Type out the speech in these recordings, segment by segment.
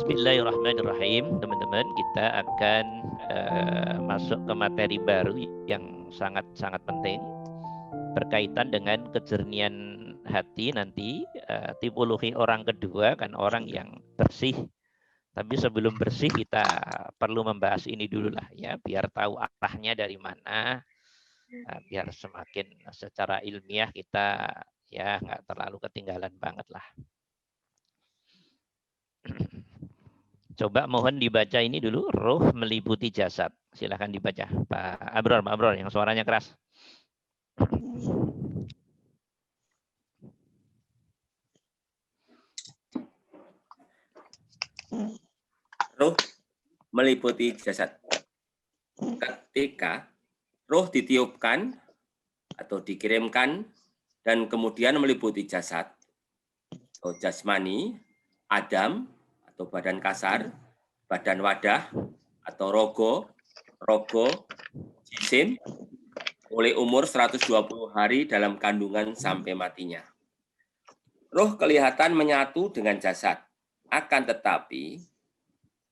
Bismillahirrahmanirrahim, teman-teman. Kita akan masuk ke materi baru yang sangat-sangat penting berkaitan dengan kejernihan hati nanti. Tipologi orang kedua kan orang yang bersih. Tapi sebelum bersih kita perlu membahas ini dulu lah ya, biar tahu arahnya dari mana, biar semakin secara ilmiah kita ya nggak terlalu ketinggalan banget lah. Coba mohon dibaca ini dulu, roh meliputi jasad. Silahkan dibaca, Pak Abror yang suaranya keras. Roh meliputi jasad. Ketika roh ditiupkan atau dikirimkan dan kemudian meliputi jasad atau jasmani, adam atau badan kasar, badan wadah atau rogo, jisim oleh umur 120 hari dalam kandungan sampai matinya. Roh kelihatan menyatu dengan jasad, akan tetapi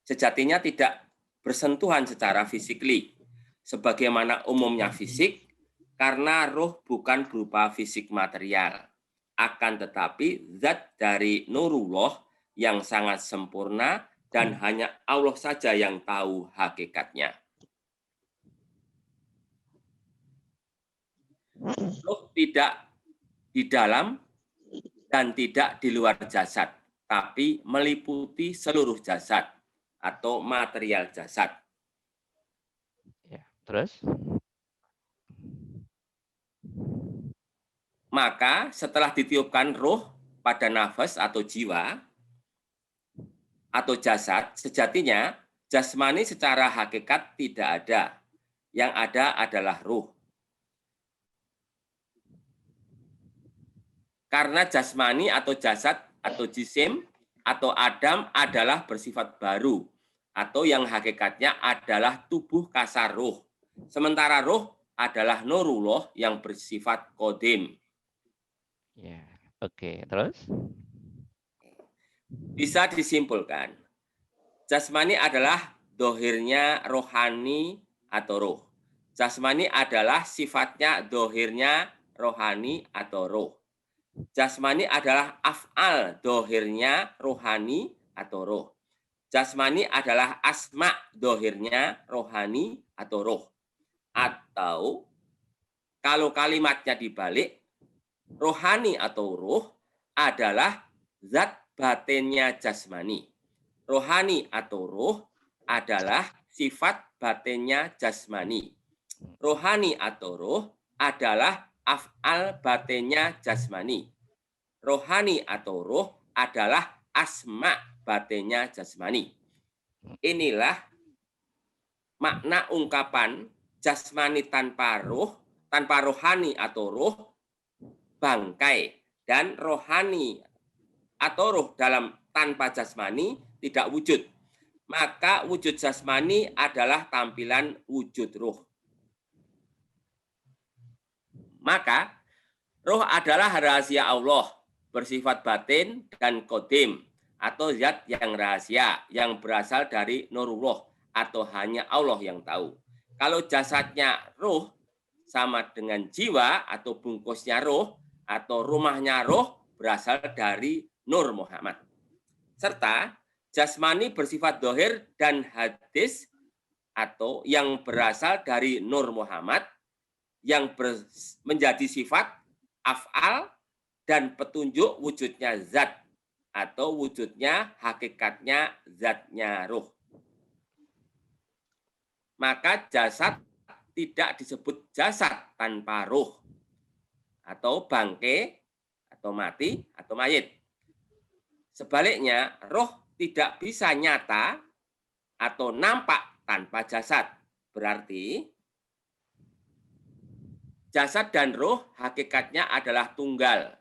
sejatinya tidak bersentuhan secara fisikly, sebagaimana umumnya fisik, karena roh bukan berupa fisik material, akan tetapi zat dari Nurullah yang sangat sempurna dan hanya Allah saja yang tahu hakikatnya. Roh tidak di dalam dan tidak di luar jasad, tapi meliputi seluruh jasad atau material jasad. Ya, terus? Maka setelah ditiupkan roh pada nafas atau jiwa atau jasad, sejatinya jasmani secara hakikat tidak ada. Yang ada adalah ruh. Karena jasmani atau jasad atau jisim atau adam adalah bersifat baru atau yang hakikatnya adalah tubuh kasar ruh. Sementara ruh adalah Nurullah yang bersifat qadim. Ya, oke. Terus? Bisa disimpulkan, jasmani adalah dohirnya rohani atau roh. Jasmani adalah sifatnya dohirnya rohani atau roh. Jasmani adalah af'al dohirnya rohani atau roh. Jasmani adalah asma dohirnya rohani atau roh. Atau kalau kalimatnya dibalik, rohani atau roh adalah zat batinnya jasmani. Rohani atau roh adalah sifat batinnya jasmani. Rohani atau roh adalah af'al batinnya jasmani. Rohani atau roh adalah asma batinnya jasmani. Inilah makna ungkapan jasmani tanpa roh, tanpa rohani atau roh, bangkai, dan rohani atau roh dalam tanpa jasmani tidak wujud. Maka wujud jasmani adalah tampilan wujud roh. Maka roh adalah rahasia Allah, bersifat batin dan qadim, atau zat yang rahasia, yang berasal dari Nurullah, atau hanya Allah yang tahu. Kalau jasadnya roh, sama dengan jiwa atau bungkusnya roh, atau rumahnya roh, berasal dari Nur Muhammad. Serta jasmani bersifat dohir dan hadis, atau yang berasal dari Nur Muhammad, yang menjadi sifat af'al dan petunjuk wujudnya zat atau wujudnya hakikatnya zatnya ruh. Maka jasad tidak disebut jasad tanpa ruh atau bangke atau mati atau mayit. Sebaliknya, roh tidak bisa nyata atau nampak tanpa jasad. Berarti jasad dan roh hakikatnya adalah tunggal.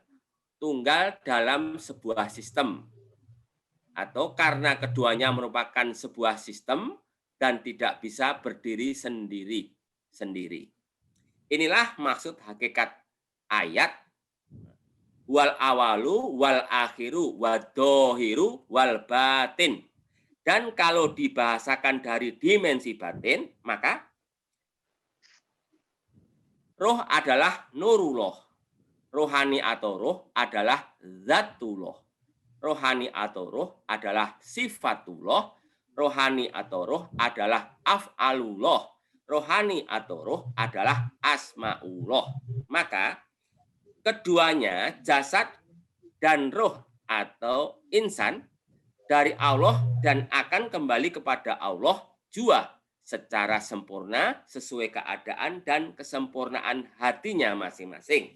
Tunggal dalam sebuah sistem. Atau karena keduanya merupakan sebuah sistem dan tidak bisa berdiri sendiri. Inilah maksud hakikat ayat wal awalu wal akhiru wad dohiru wal batin. Dan kalau dibahasakan dari dimensi batin, maka roh adalah nurullah. Rohani atau roh adalah zatullah. Rohani atau roh adalah sifatullah. Rohani atau roh adalah af'alullah. Rohani atau roh adalah asmaullah. Maka keduanya, jasad dan roh atau insan, dari Allah dan akan kembali kepada Allah jua secara sempurna sesuai keadaan dan kesempurnaan hatinya masing-masing.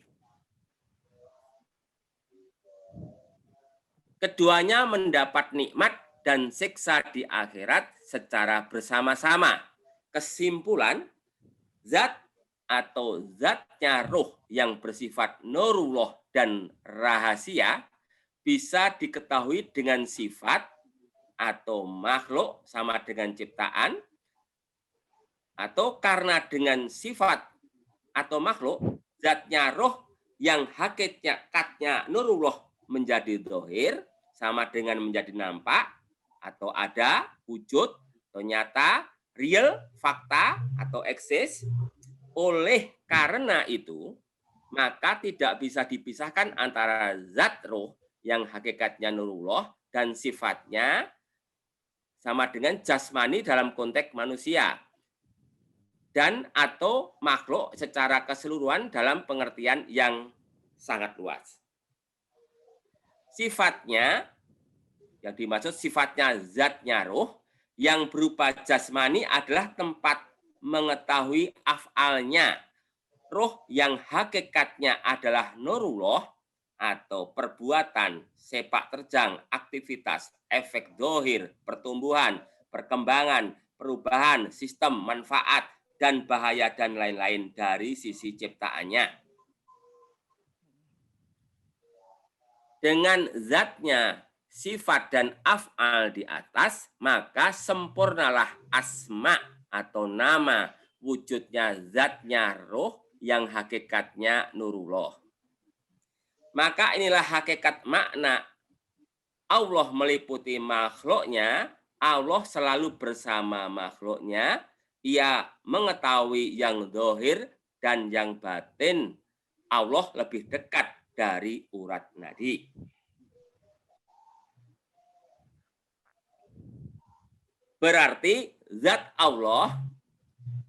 Keduanya mendapat nikmat dan siksa di akhirat secara bersama-sama. Kesimpulan, zat atau zatnya roh yang bersifat nurullah dan rahasia bisa diketahui dengan sifat atau makhluk sama dengan ciptaan, atau karena dengan sifat atau makhluk, zatnya roh yang hakikatnya nurullah menjadi dohir sama dengan menjadi nampak atau ada, wujud, atau nyata, real, fakta, atau eksis. Oleh karena itu, maka tidak bisa dipisahkan antara zat roh yang hakikatnya nurullah dan sifatnya sama dengan jasmani dalam konteks manusia dan atau makhluk secara keseluruhan dalam pengertian yang sangat luas. Sifatnya, yang dimaksud sifatnya zatnya roh yang berupa jasmani adalah tempat mengetahui af'alnya. Roh yang hakikatnya adalah nurullah atau perbuatan, sepak terjang, aktivitas, efek dohir, pertumbuhan, perkembangan, perubahan, sistem, manfaat, dan bahaya dan lain-lain dari sisi ciptaannya. Dengan zatnya, sifat dan af'al di atas, maka sempurnalah asma atau nama wujudnya zatnya roh yang hakikatnya nurullah. Maka inilah hakikat makna Allah meliputi makhluknya, Allah selalu bersama makhluknya, Ia mengetahui yang dohir dan yang batin. Allah lebih dekat dari urat nadi. Berarti zat Allah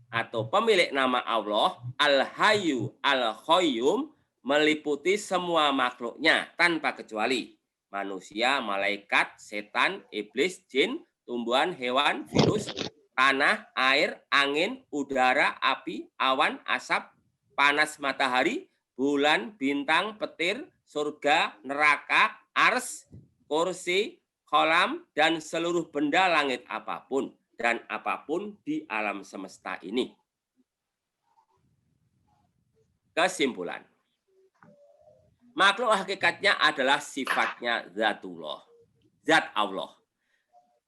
atau pemilik nama Allah, Al-Hayyu Al-Qayyum, meliputi semua makhluknya tanpa kecuali. Manusia, malaikat, setan, iblis, jin, tumbuhan, hewan, virus, tanah, air, angin, udara, api, awan, asap, panas matahari, bulan, bintang, petir, surga, neraka, ars, kursi, kolam, dan seluruh benda langit apapun dan apapun di alam semesta ini. Kesimpulan. Makhluk hakikatnya adalah sifatnya zatullah, zat Allah.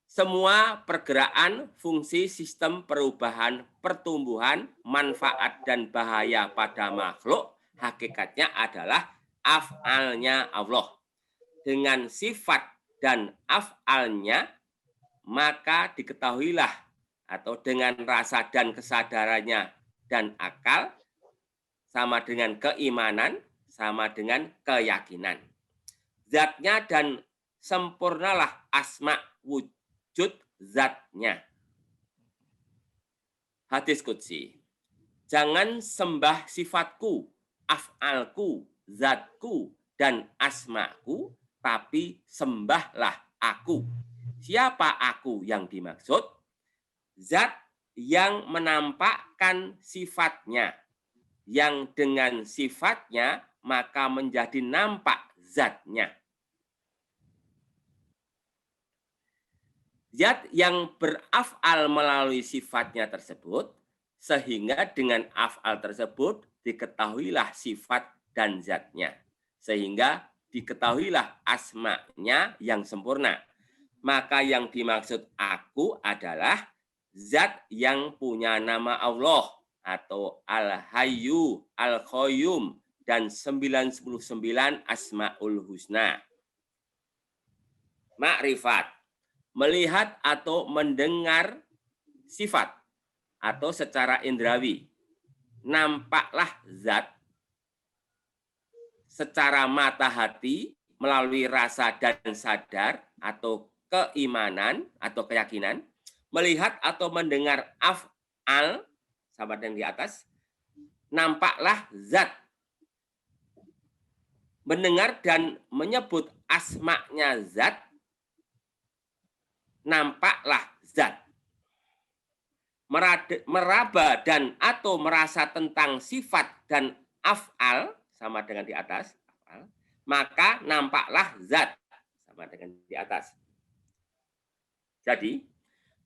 Semua pergerakan, fungsi, sistem perubahan, pertumbuhan, manfaat, dan bahaya pada makhluk hakikatnya adalah af'alnya Allah. Dengan sifat dan af'alnya, maka diketahuilah atau dengan rasa dan kesadarannya dan akal sama dengan keimanan, sama dengan keyakinan. Zatnya dan sempurnalah asma wujud zatnya. Hadis qudsi. Jangan sembah sifatku, af'alku, zatku, dan asmaku, tapi sembahlah aku. Siapa aku yang dimaksud? Zat yang menampakkan sifatnya. Yang dengan sifatnya maka menjadi nampak zatnya. Zat yang beraf'al melalui sifatnya tersebut, sehingga dengan af'al tersebut diketahuilah sifat dan zatnya. Sehingga diketahuilah asma'nya yang sempurna. Maka yang dimaksud aku adalah zat yang punya nama Allah atau Al-Hayyu Al-Qayyum dan 99 Asmaul Husna. Makrifat. melihat atau mendengar sifat atau secara indrawi. Nampaklah zat secara mata hati melalui rasa dan sadar atau keimanan atau keyakinan, melihat atau mendengar af'al sama dengan di atas, nampaklah zat, mendengar dan menyebut asma'nya zat, nampaklah zat. Meraba dan atau merasa tentang sifat dan af'al sama dengan di atas, maka nampaklah zat sama dengan di atas. Jadi,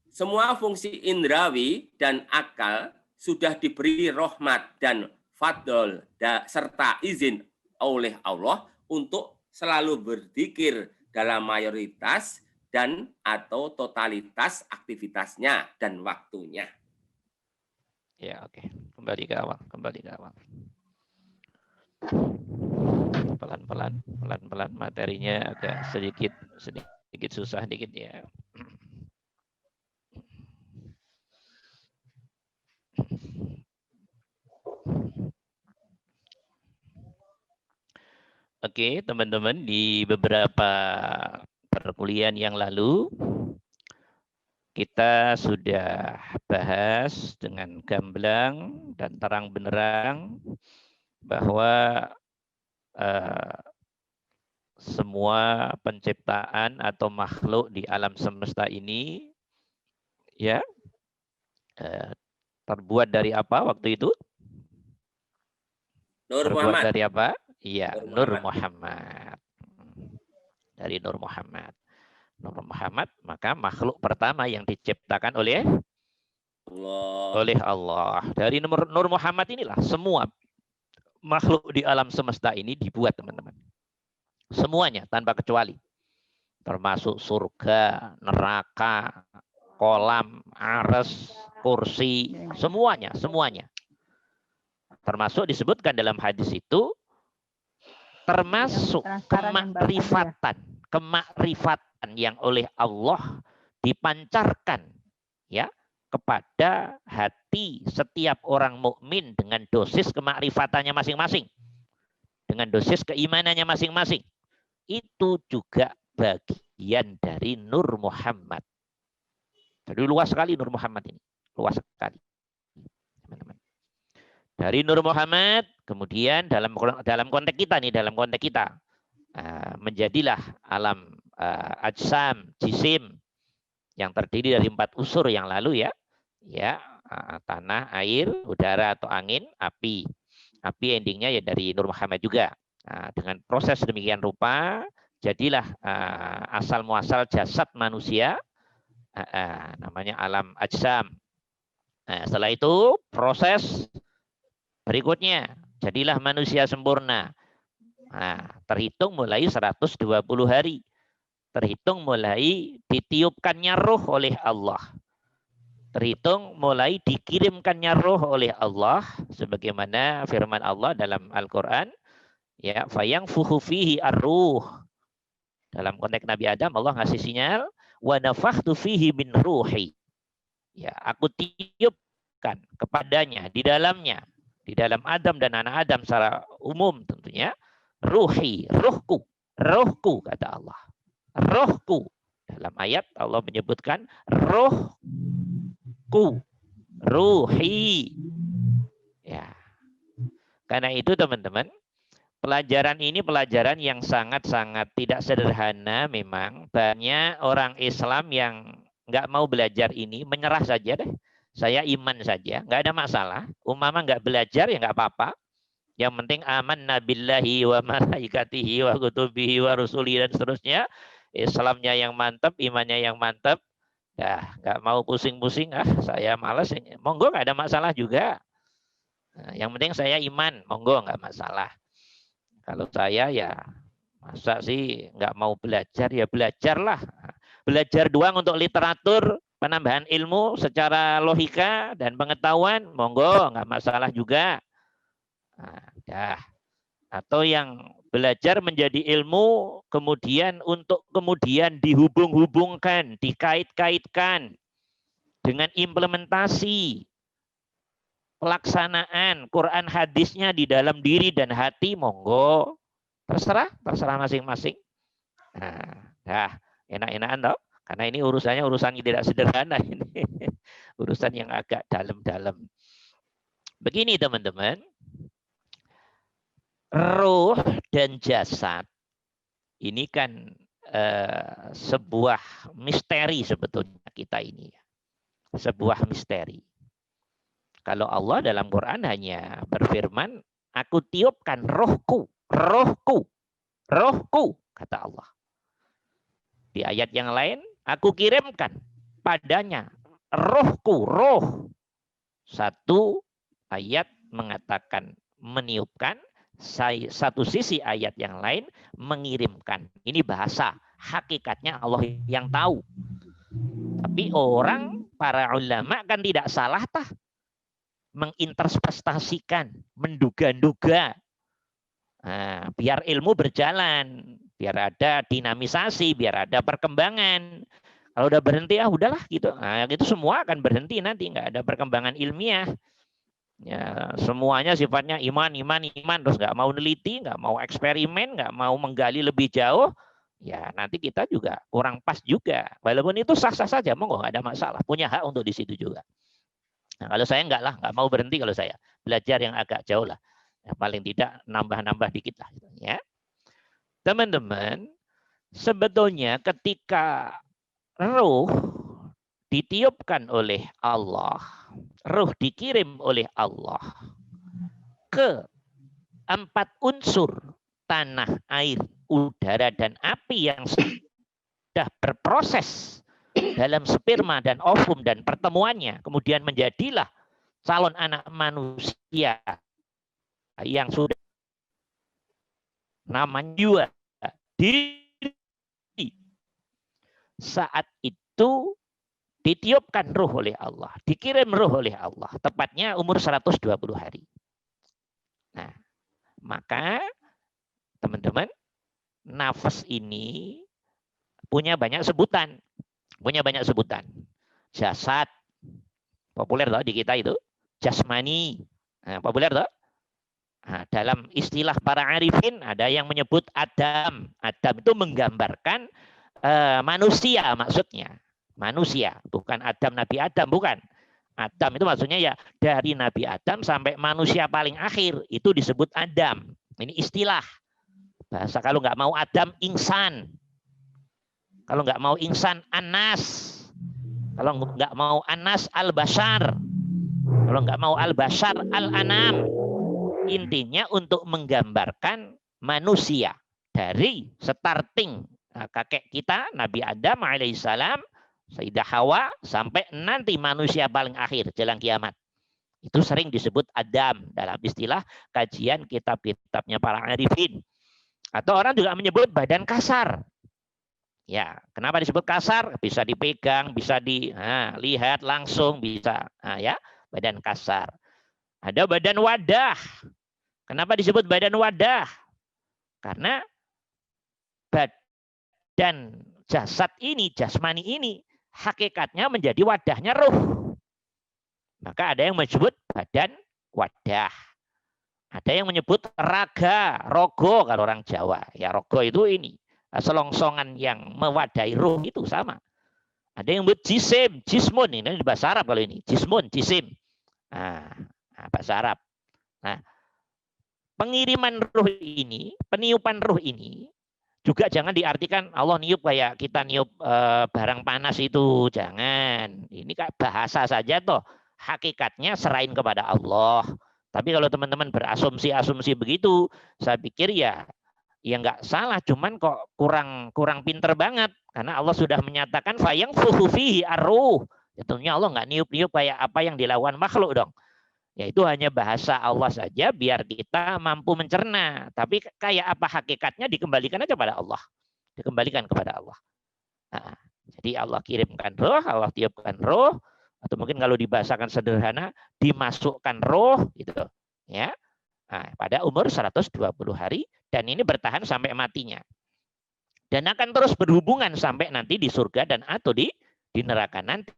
semua fungsi indrawi dan akal sudah diberi rahmat dan fadl serta izin oleh Allah untuk selalu berzikir dalam mayoritas dan atau totalitas aktivitasnya dan waktunya. Ya, oke. Kembali ke awal. Pelan-pelan materinya agak sedikit susah dikit ya. Oke, teman-teman, di beberapa perkuliahan yang lalu kita sudah bahas dengan gamblang dan terang benderang bahwa semua penciptaan atau makhluk di alam semesta ini ya terbuat dari apa waktu itu? Terbuat dari apa? Iya, Nur Muhammad. Dari Nur Muhammad. Nur Muhammad, maka makhluk pertama yang diciptakan oleh Allah. Dari Nur Muhammad inilah semua makhluk di alam semesta ini dibuat, teman-teman. Semuanya tanpa kecuali. Termasuk surga, neraka, kolam, aras, kursi, semuanya. Termasuk disebutkan dalam hadis itu, termasuk kemakrifatan yang oleh Allah dipancarkan ya kepada hati setiap orang mukmin dengan dosis kemakrifatannya masing-masing, dengan dosis keimanannya masing-masing. Itu juga bagian dari Nur Muhammad. Jadi luas sekali Nur Muhammad ini, luas sekali, teman-teman. Dari Nur Muhammad, kemudian dalam konteks kita nih, menjadilah alam ajsam, jisim yang terdiri dari 4 unsur yang lalu ya, tanah, air, udara atau angin, api. Api endingnya ya dari Nur Muhammad juga. Dengan proses demikian rupa, jadilah asal muasal jasad manusia, namanya alam ajsam. Setelah itu proses berikutnya, jadilah manusia sempurna. Terhitung mulai 120 hari. Terhitung mulai ditiupkannya ruh oleh Allah. Terhitung mulai dikirimkannya ruh oleh Allah. Sebagaimana firman Allah dalam Al-Quran. Ya, fayangfuhu fihi ar-ruh. Dalam konteks Nabi Adam, Allah ngasih sinyal. Wa nafakhtu fihi min ruhi. Ya, aku tiupkan kepadanya, di dalamnya. Di dalam Adam dan anak Adam secara umum tentunya. Ruhi, ruhku kata Allah. Ruhku. Dalam ayat Allah menyebutkan ruhku, ruhi. Ya. Karena itu teman-teman, pelajaran ini pelajaran yang sangat-sangat tidak sederhana memang. Banyak orang Islam yang nggak mau belajar ini, menyerah saja deh. Saya iman saja, nggak ada masalah. Umpama nggak belajar ya nggak apa-apa. Yang penting amanna billahi wa malaikatihi wa kutubihi wa rusuli dan seterusnya. Islamnya yang mantap, imannya yang mantap. Ya, nggak mau pusing-pusing, saya malas. Monggo nggak ada masalah juga. Yang penting saya iman, monggo nggak masalah. Kalau saya ya masa sih nggak mau belajar, ya belajarlah. Belajar doang untuk literatur, penambahan ilmu secara logika dan pengetahuan, monggo nggak masalah juga. Atau yang belajar menjadi ilmu kemudian untuk kemudian dihubung-hubungkan, dikait-kaitkan dengan implementasi pelaksanaan Quran hadisnya di dalam diri dan hati, monggo. Terserah masing-masing. Nah, enak-enakan toh. Karena ini urusannya urusan yang tidak sederhana ini. Urusan yang agak dalam-dalam. Begini teman-teman. Ruh dan jasad ini kan sebuah misteri sebetulnya kita ini. Sebuah misteri. Kalau Allah dalam Quran hanya berfirman, aku tiupkan rohku, rohku, rohku, kata Allah. Di ayat yang lain, aku kirimkan padanya rohku, roh. Satu ayat mengatakan meniupkan, satu sisi ayat yang lain mengirimkan. Ini bahasa, hakikatnya Allah yang tahu. Tapi orang, para ulama kan tidak salah tah menginterpretasikan, menduga-duga. Nah, biar ilmu berjalan, biar ada dinamisasi, biar ada perkembangan. Kalau udah berhenti, udahlah gitu. Nah, itu semua akan berhenti nanti, nggak ada perkembangan ilmiah. Ya, semuanya sifatnya iman, terus nggak mau neliti, nggak mau eksperimen, nggak mau menggali lebih jauh, ya nanti kita juga kurang pas juga. Walaupun itu sah-sah saja, monggo nggak ada masalah, punya hak untuk di situ juga. Nah, kalau saya nggak mau berhenti kalau saya belajar yang agak jauh lah, ya, paling tidak nambah-nambah dikit lah, ya. Teman-teman, sebetulnya ketika ruh ditiupkan oleh Allah, ruh dikirim oleh Allah ke 4 unsur tanah, air, udara, dan api yang sudah berproses dalam sperma dan ovum dan pertemuannya, kemudian menjadilah calon anak manusia yang sudah namanya jiwa diri. Saat itu ditiupkan ruh oleh Allah, dikirim ruh oleh Allah, tepatnya umur 120 hari. Nah, maka teman-teman, nafas ini punya banyak sebutan. Jasad, populer loh di kita itu. Jasmani, nah, populer loh. Nah, dalam istilah para arifin ada yang menyebut Adam. Adam itu menggambarkan manusia maksudnya. Manusia, bukan Adam Nabi Adam, bukan. Adam itu maksudnya ya dari Nabi Adam sampai manusia paling akhir itu disebut Adam. Ini istilah bahasa. Kalau nggak mau Adam, insan. Kalau nggak mau insan, Anas. Kalau nggak mau Anas, Al-Bashar. Kalau nggak mau Al-Bashar, Al-Anam. Intinya untuk menggambarkan manusia dari starting kakek kita Nabi Adam alaihissalam, Sayyidah Hawa, sampai nanti manusia paling akhir jelang kiamat. Itu sering disebut Adam dalam istilah kajian kitab-kitabnya para arifin. Atau orang juga menyebut badan kasar. Ya, kenapa disebut kasar? Bisa dipegang, bisa dilihat langsung, bisa. Nah, ya, badan kasar. Ada badan wadah. Kenapa disebut badan wadah? Karena badan jasad ini, jasmani ini, hakikatnya menjadi wadahnya ruh. Maka ada yang menyebut badan wadah. Ada yang menyebut raga, rogo kalau orang Jawa. Ya, rogo itu ini, selongsongan yang mewadahi ruh itu sama. Ada yang menyebut jisim, jismun. Ini bahasa Arab kalau ini. Jismun, jisim. Nah, bahasa Arab. Nah, pengiriman ruh ini, peniupan ruh ini, juga jangan diartikan Allah niup kayak kita niup barang panas itu. Jangan. Ini kayak bahasa saja toh. Hakikatnya serahin kepada Allah. Tapi kalau teman-teman berasumsi-asumsi begitu, saya pikir ya nggak salah. Cuman kok kurang pinter banget. Karena Allah sudah menyatakan fayang fuhufihi arruh. Tentunya Allah nggak niup-niup kayak apa yang dilakukan makhluk dong. Ya itu hanya bahasa Allah saja biar kita mampu mencerna. Tapi kayak apa hakikatnya dikembalikan aja pada Allah. Dikembalikan kepada Allah. Nah, jadi Allah kirimkan roh, Allah tiupkan roh, atau mungkin kalau dibahasakan sederhana dimasukkan roh gitu. Ya. Nah, pada umur 120 hari dan ini bertahan sampai matinya. Dan akan terus berhubungan sampai nanti di surga dan atau di neraka nanti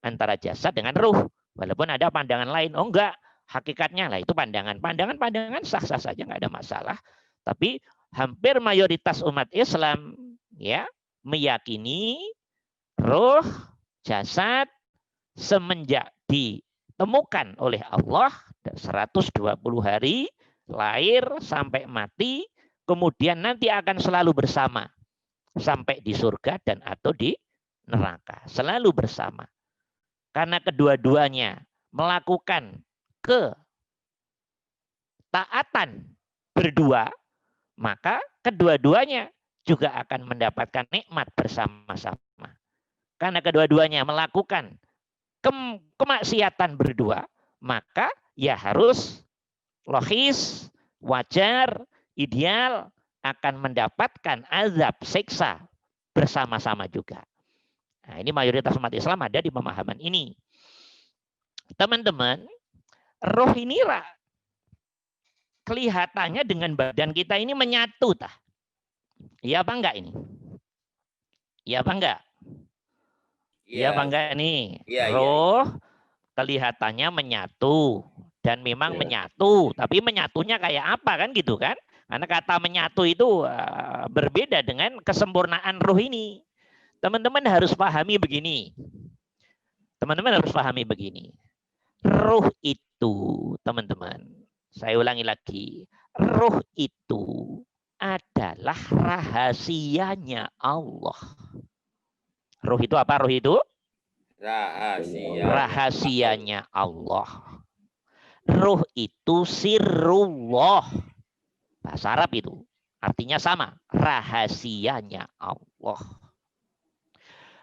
antara jasad dengan ruh. Walaupun ada pandangan lain, oh enggak, hakikatnya lah itu pandangan sah-sah saja, nggak ada masalah. Tapi hampir mayoritas umat Islam ya meyakini ruh, jasad semenjak ditemukan oleh Allah 120 hari lahir sampai mati, kemudian nanti akan selalu bersama sampai di surga dan atau di neraka, selalu bersama. Karena kedua-duanya melakukan ketaatan berdua, maka kedua-duanya juga akan mendapatkan nikmat bersama-sama. Karena kedua-duanya melakukan kemaksiatan berdua, maka ya harus logis, wajar, ideal akan mendapatkan azab, siksa bersama-sama juga. Nah, ini mayoritas umat Islam ada di pemahaman ini. Teman-teman, roh ini kelihatannya dengan badan kita ini menyatu, tah? Iya apa enggak ini? Iya apa enggak? Iya apa enggak nih? Roh kelihatannya menyatu dan memang menyatu, tapi menyatunya kayak apa kan gitu kan? Karena kata menyatu itu berbeda dengan kesempurnaan roh ini. Teman-teman harus pahami begini. Teman-teman harus pahami begini. Roh itu, teman-teman, saya ulangi lagi. Roh itu adalah rahasianya Allah. Roh itu apa? Roh itu? Rahasianya Allah. Roh itu sirrullah. Bahasa Arab itu. Artinya sama. Rahasianya Allah.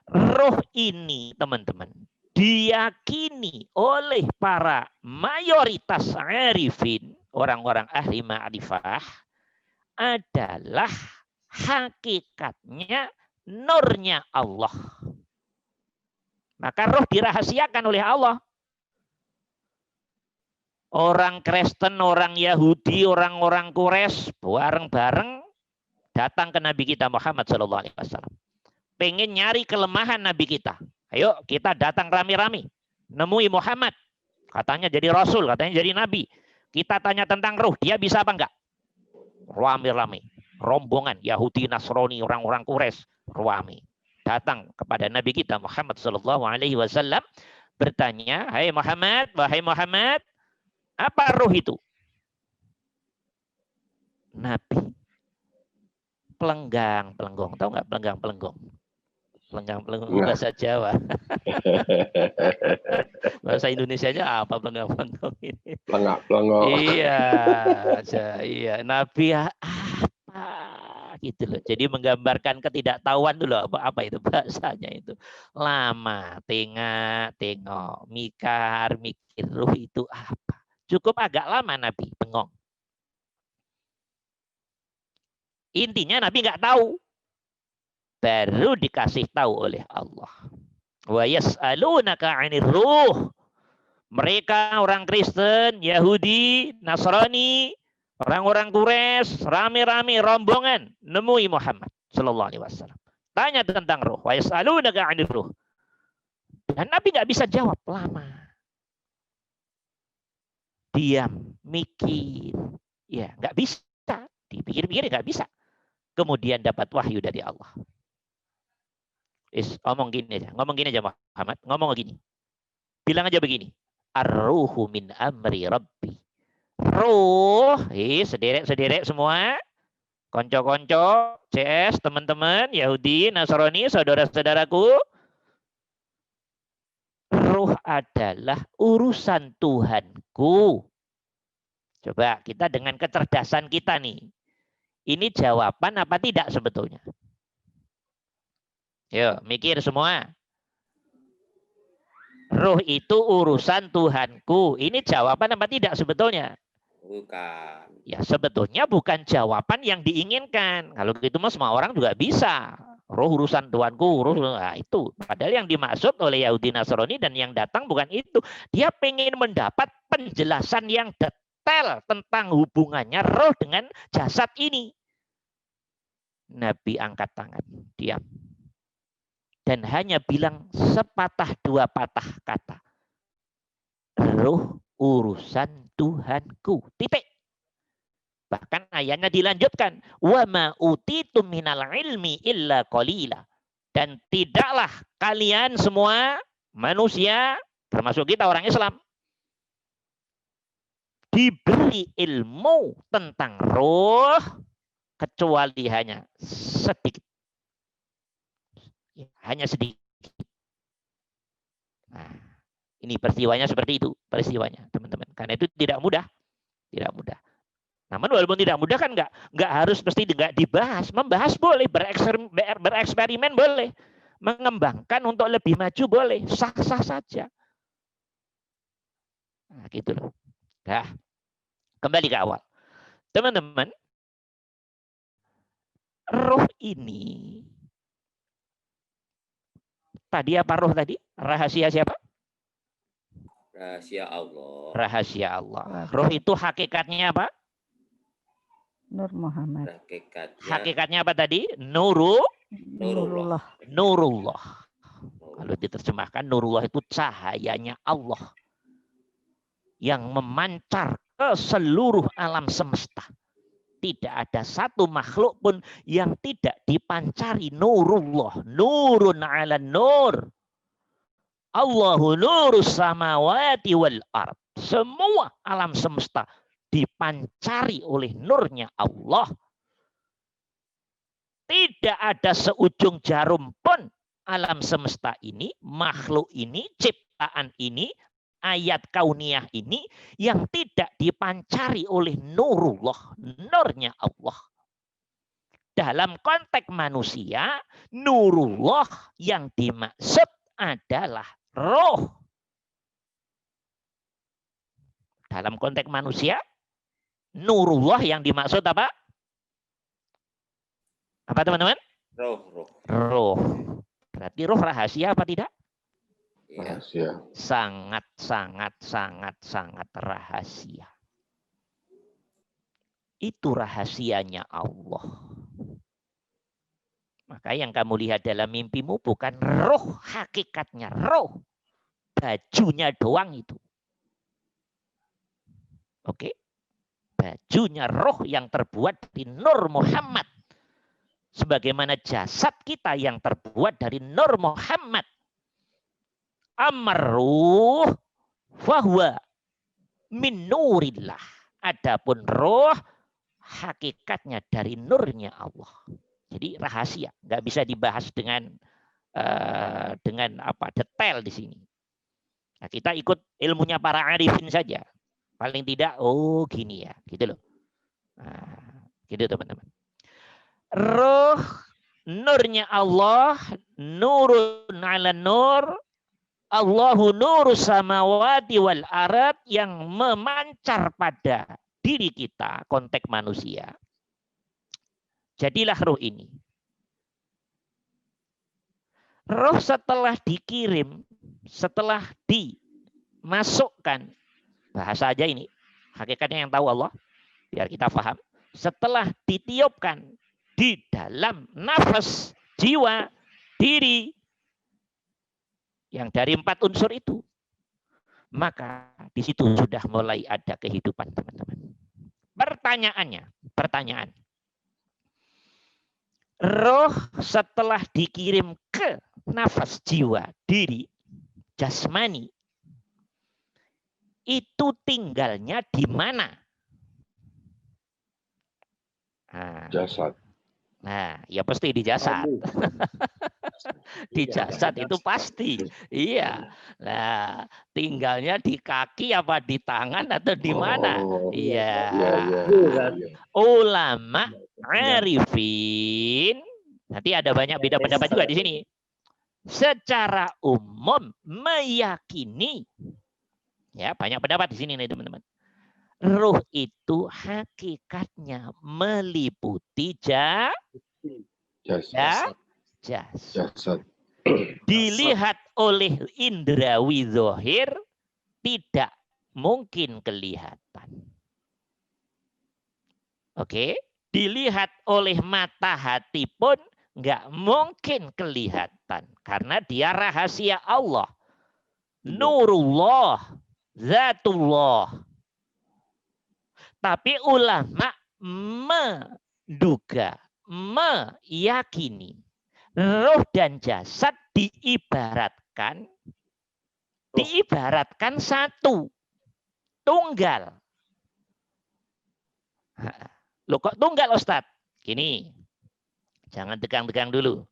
Roh ini, teman-teman, diyakini oleh para mayoritas arifin, orang-orang ahli ma'rifah, adalah hakikatnya nurnya Allah. Maka roh dirahasiakan oleh Allah. Orang Kristen, orang Yahudi, orang-orang Quraisy bareng-bareng datang ke Nabi kita Muhammad SAW. Pengen nyari kelemahan Nabi kita. Ayo kita datang rame-rame. Nemui Muhammad. Katanya jadi Rasul, katanya jadi Nabi. Kita tanya tentang ruh, dia bisa apa enggak? Rame-rame. Rombongan Yahudi, Nasrani, orang-orang Quraisy rame. Datang kepada Nabi kita Muhammad SAW bertanya, hai Muhammad, wahai Muhammad, apa ruh itu? Nabi pelenggang-pelenggong. Tahu nggak pelenggang-pelenggong? Pelenggang-pelenggong bahasa Jawa. Bahasa Indonesianya apa pelenggang-pelenggong ini? Pelengak-pelengok. Iya. Nabi apa gitu loh. Jadi menggambarkan ketidaktahuan dulu apa itu bahasanya itu. Lama, tengok, mikir ruh itu apa. Cukup agak lama Nabi bengong. Intinya Nabi nggak tahu. Baru dikasih tahu oleh Allah. Wa yas'alunaka 'anir ruh. Mereka orang Kristen, Yahudi, Nasrani, orang-orang Quraisy, rame-rame rombongan nemui Muhammad sallallahu alaihi wasallam. Tanya tentang ruh. Wa yas'alunaka 'anir ruh. Dan Nabi nggak bisa jawab, lama. Diam, mikir. Ya, nggak bisa. Dipikir-pikir nggak bisa. Kemudian dapat wahyu dari Allah. Ngomong gini aja Muhammad, ngomong gini. Bilang aja begini. Ar-ruhu min amri rabbi. Ruh, sederek semua. Konco-konco, CS, teman-teman, Yahudi, Nasrani, saudara-saudaraku. Ruh adalah urusan Tuhanku. Coba kita dengan kecerdasan kita nih. Ini jawaban apa tidak sebetulnya? Yuk, mikir semua. Ruh itu urusan Tuhanku. Ini jawaban apa tidak sebetulnya? Bukan. Ya, sebetulnya bukan jawaban yang diinginkan. Kalau gitu mah semua orang juga bisa. Ruh urusan Tuhanku, itu. Padahal yang dimaksud oleh Yahudi Nasrani dan yang datang bukan itu. Dia pengen mendapat penjelasan yang detail detail tentang hubungannya roh dengan jasad ini. Nabi angkat tangan, diam. Dan hanya bilang sepatah dua patah kata. Roh urusan Tuhanku. Titik. Bahkan ayatnya dilanjutkan. Wa ma utitum minal ilmi illa qalila. Dan tidaklah kalian semua manusia, termasuk kita orang Islam, diberi ilmu tentang roh kecuali hanya sedikit. Hanya sedikit. Nah, ini peristiwanya seperti itu, peristiwanya, teman-teman. Karena itu tidak mudah, tidak mudah. Namun walaupun tidak mudah kan nggak harus mesti nggak dibahas, membahas boleh, bereksperimen boleh, mengembangkan untuk lebih maju boleh, sah-sah saja. Nah, gitu loh. Nah, kembali ke awal, teman-teman. Roh ini tadi apa roh tadi? Rahasia siapa? Rahasia Allah. Rahasia Allah. Roh itu hakikatnya apa? Nur Muhammad. Hakikatnya apa tadi? Nurullah. Nurullah. Kalau diterjemahkan Nurullah itu cahayanya Allah yang memancar ke seluruh alam semesta. Tidak ada satu makhluk pun yang tidak dipancari nurullah. Nurun ala nur. Allahu nurus samawati wal ard. Semua alam semesta dipancari oleh nurnya Allah. Tidak ada seujung jarum pun alam semesta ini, makhluk ini, ciptaan ini, ayat kauniyah ini yang tidak dipancari oleh nurullah, nurnya Allah. Dalam konteks manusia, nurullah yang dimaksud adalah roh. Dalam konteks manusia, nurullah yang dimaksud apa? Apa teman-teman? Roh. Roh. Berarti roh rahasia apa tidak? Rahasia. Sangat rahasia. Itu rahasianya Allah. Maka yang kamu lihat dalam mimpimu bukan roh hakikatnya, roh. Bajunya doang itu. Oke? Bajunya roh yang terbuat dari Nur Muhammad. Sebagaimana jasad kita yang terbuat dari Nur Muhammad. Amruh fahuwa min nurillah. Adapun roh hakikatnya dari nurnya Allah. Jadi rahasia, nggak bisa dibahas dengan apa detail di sini. Nah, kita ikut ilmunya para arifin saja. Paling tidak, oh gini ya, gitu loh. Nah, gitu teman-teman. Roh nurnya Allah, nurun ala nur. Allahu nurus samawati wal ard yang memancar pada diri kita, konteks manusia. Jadilah roh ini. Roh setelah dikirim, setelah dimasukkan, bahasa aja ini, hakikatnya yang tahu Allah, biar kita paham. Setelah ditiupkan di dalam nafas, jiwa, diri, yang dari 4 unsur itu, maka di situ sudah mulai ada kehidupan, teman-teman. Pertanyaan. Roh setelah dikirim ke nafas, jiwa, diri, jasmani, itu tinggalnya di mana? Jasad. Nah, ya pasti di jasad. Di jasad itu pasti. Iya. Nah, tinggalnya di kaki apa di tangan atau di mana? Iya. Ulama arifin. Nanti ada banyak beda pendapat juga di sini. Secara umum meyakini. Ya, banyak pendapat di sini nih, teman-teman. Ruh itu hakikatnya meliputi jasad. Dilihat oleh indrawi zahir tidak mungkin kelihatan. Oke, dilihat oleh mata hati pun nggak mungkin kelihatan karena dia rahasia Allah. Nurullah, zatullah. Tapi ulama menduga, meyakini roh dan jasad diibaratkan satu, tunggal. Loh kok tunggal Ustadz? Gini, jangan tegang-tegang dulu.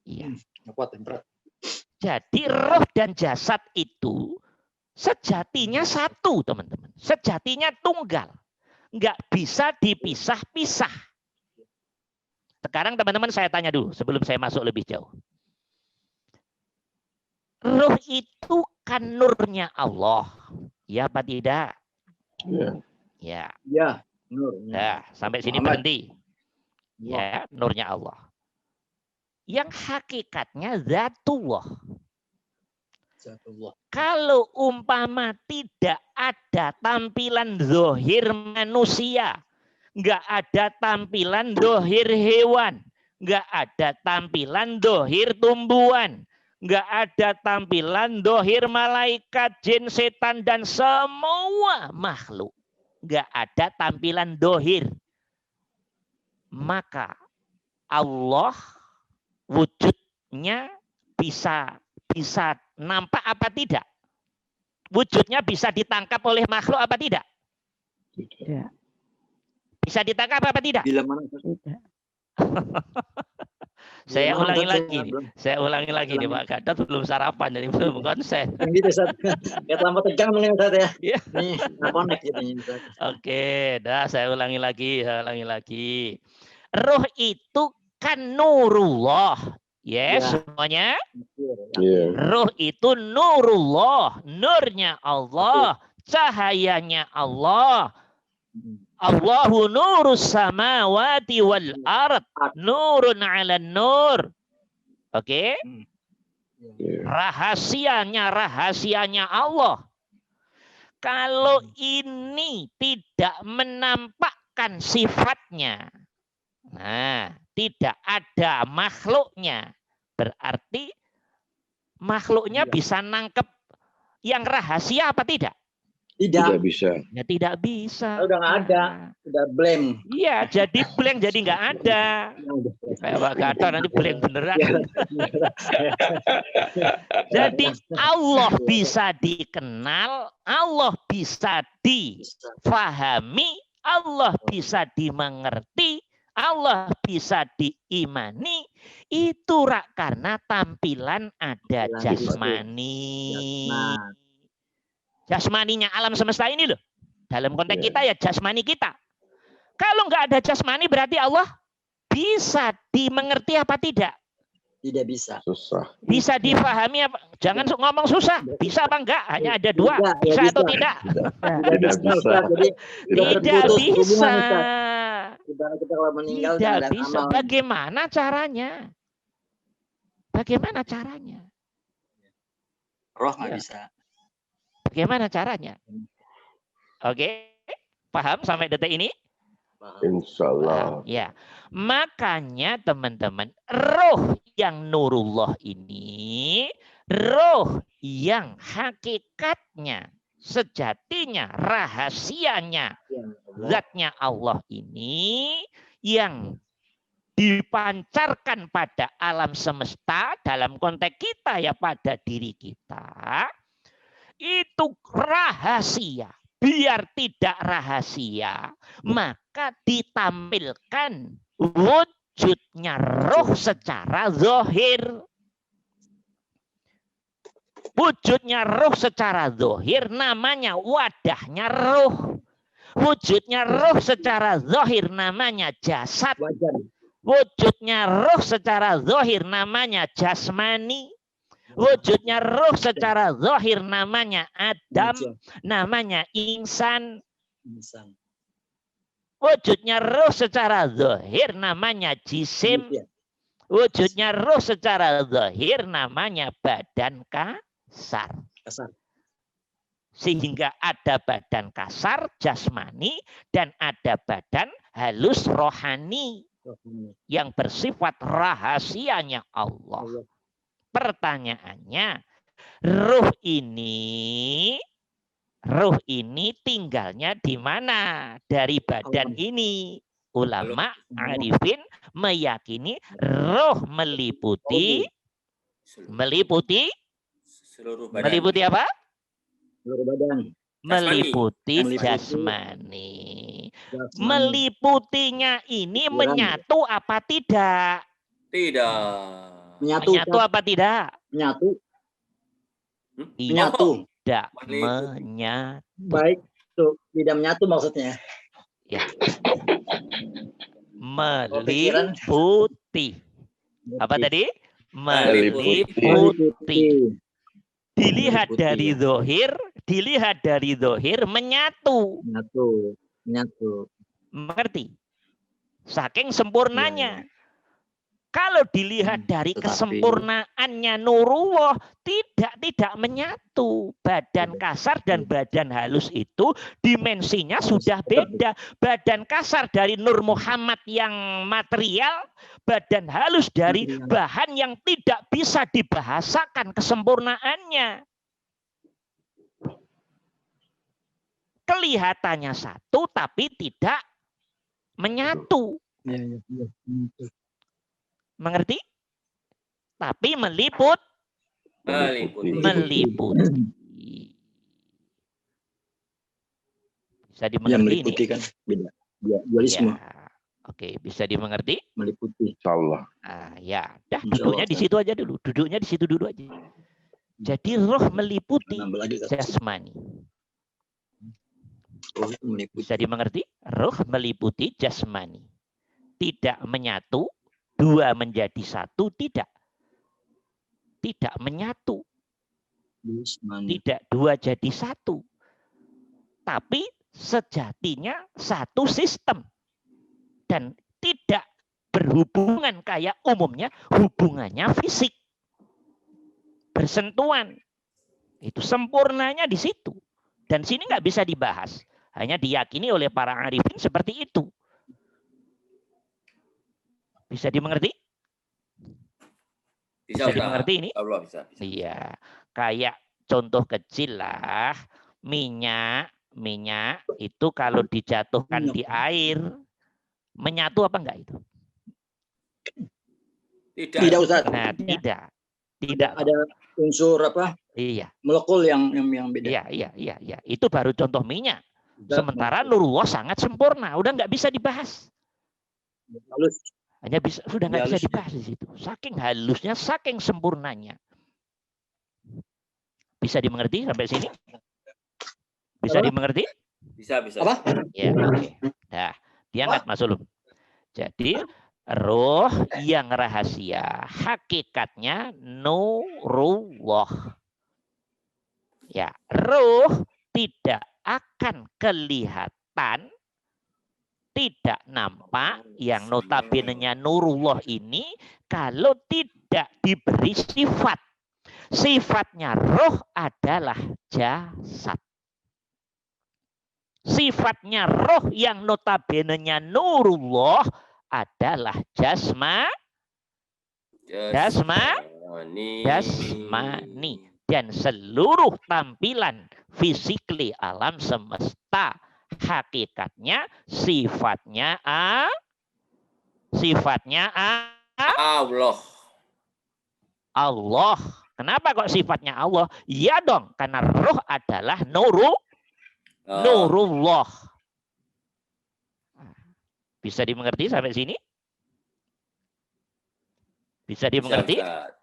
Iya. Jadi roh dan jasad itu sejatinya satu, teman-teman. Sejatinya tunggal. Nggak bisa dipisah-pisah. Sekarang teman-teman saya tanya dulu sebelum saya masuk lebih jauh. Roh itu kan nurnya Allah. Ya apa tidak? Ya. Ya. Ya, nur. Nah, sampai sini berhenti. Ya, nurnya Allah. Yang hakikatnya zatullah. Kalau umpama tidak ada tampilan zahir manusia, nggak ada tampilan zahir hewan, nggak ada tampilan zahir tumbuhan, nggak ada tampilan zahir malaikat, jin, setan, dan semua makhluk. Nggak ada tampilan zahir. Maka Allah wujudnya bisa nampak apa tidak? Wujudnya bisa ditangkap oleh makhluk apa tidak? Tidak. Bisa ditangkap apa tidak? Bila mana? Tidak. Saya ulangi lagi nih Pak Gatot belum sarapan jadi belum konsen. Gitu Ustaz. Ya terlalu tegang mungkin Ustaz ya. Iya. Nih, connect gitu Ustaz. Oke, saya ulangi lagi. Roh itu kan nurullah. Yes, Ya. semuanya. Iya. Roh itu nurullah, nurnya Allah, cahayanya Allah. Allahu nurus samawati wal ard, nurun 'ala nur. Oke? Iya. Rahasianya Allah. Kalau ini tidak menampakkan sifatnya, nah, tidak ada makhluknya, berarti makhluknya bisa nangkep yang rahasia apa tidak? Tidak bisa. Ya tidak bisa. Udah nggak ada, udah blank. Iya, jadi blank, jadi nggak ada. Kayak Pak Gatot nanti blank beneran. Jadi Allah bisa dikenal, Allah bisa difahami, Allah bisa dimengerti, Allah bisa diimani, itu karena tampilan ada jasmani. Jasmaninya alam semesta ini loh. Dalam konteks kita ya jasmani kita. Kalau nggak ada jasmani berarti Allah bisa dimengerti apa tidak? Tidak bisa. Susah. Bisa difahami apa? Jangan ngomong susah. Bisa apa enggak? Hanya ada dua. Bisa atau tidak? Tidak bisa. Tidak bisa. Kita kalau meninggal tidak bisa. Bagaimana caranya? Bagaimana caranya? Roh nggak bisa. Bagaimana caranya? Oke, paham sampai detik ini? Insya Allah. Ya, makanya teman-teman, roh yang nurullah ini, roh yang hakikatnya, sejatinya, rahasianya, zatnya Allah ini yang dipancarkan pada alam semesta dalam konteks kita ya pada diri kita, itu rahasia. Biar tidak rahasia, maka ditampilkan wujudnya roh secara zahir. Wujudnya roh secara zahir namanya wadahnya roh. Wujudnya roh secara zahir namanya jasad. Wujudnya roh secara zahir namanya jasmani. Wujudnya roh secara zahir namanya Adam, namanya insan. Wujudnya roh secara zahir namanya jisim. Wujudnya roh secara zahir namanya badan kasar. Sehingga ada badan kasar jasmani dan ada badan halus rohani yang bersifat rahasianya Allah. Pertanyaannya, ruh ini tinggalnya di mana dari badan ini? Ulama arifin meyakini roh meliputi seluruh badan. meliputi apa? Seluruh badan. Meliputi jasmani. Meliputinya ini menyatu apa tidak? Tidak. Menyatu apa tidak? Menyatu. Menyatu. Tidak Meliputi. menyatu. Baik, tuh tidak menyatu maksudnya. Ya. Meliputi. Apa tadi? Meliputi. Dilihat dari zahir menyatu. Menyatu. Mengerti? Saking sempurnanya. Kalau dilihat dari kesempurnaannya nurullah, tidak menyatu. Badan kasar dan badan halus itu dimensinya sudah beda. Badan kasar dari Nur Muhammad yang material, badan halus dari bahan yang tidak bisa dibahasakan kesempurnaannya. Kelihatannya satu tapi tidak menyatu. Mengerti? Tapi meliputi. Bisa dimengerti meliputi ini? Kan beda. Dualisme. Ya. Oke, bisa dimengerti? Meliputi. Insyaallah. Ya, dah duduknya di situ aja dulu. Duduknya di situ dulu aja. Jadi roh meliputi jasmani. Bisa dimengerti? Roh meliputi jasmani. Tidak menyatu. Dua menjadi satu, tidak menyatu. Tidak dua jadi satu. Tapi sejatinya satu sistem. Dan tidak berhubungan kayak umumnya hubungannya fisik. Bersentuhan. Itu sempurnanya di situ. Dan sini nggak bisa dibahas. Hanya diyakini oleh para arifin seperti itu. Bisa dimengerti? Bisa dimengerti ini? Allah bisa. Iya. Kayak contoh kecil lah. Minyak itu kalau dijatuhkan di air, menyatu apa enggak itu? Tidak Ustaz. Nah, tidak. Ada unsur apa? Iya. Molekul yang beda. Iya. Itu baru contoh minyak. Sementara nurullah sangat sempurna, udah nggak bisa dibahas. Halus. Sudah nggak bisa dibahas di situ. Saking halusnya, saking sempurnanya. Bisa dimengerti sampai sini? Bisa dimengerti? Bisa. Apa? Ya, oke. Nah, diangkat Mas Ulum. Jadi roh yang rahasia, hakikatnya nurullah. Ya, roh tidak akan kelihatan, tidak nampak yang notabene-nya nurullah ini kalau tidak diberi sifat. Sifatnya roh adalah jasad. Sifatnya roh yang notabene-nya nurullah adalah jasmani. Dan seluruh tampilan fisikli alam semesta hakikatnya sifatnya Allah. Kenapa kok sifatnya Allah? Ya dong, karena roh adalah nurullah. Bisa dimengerti sampai sini? Bisa dimengerti?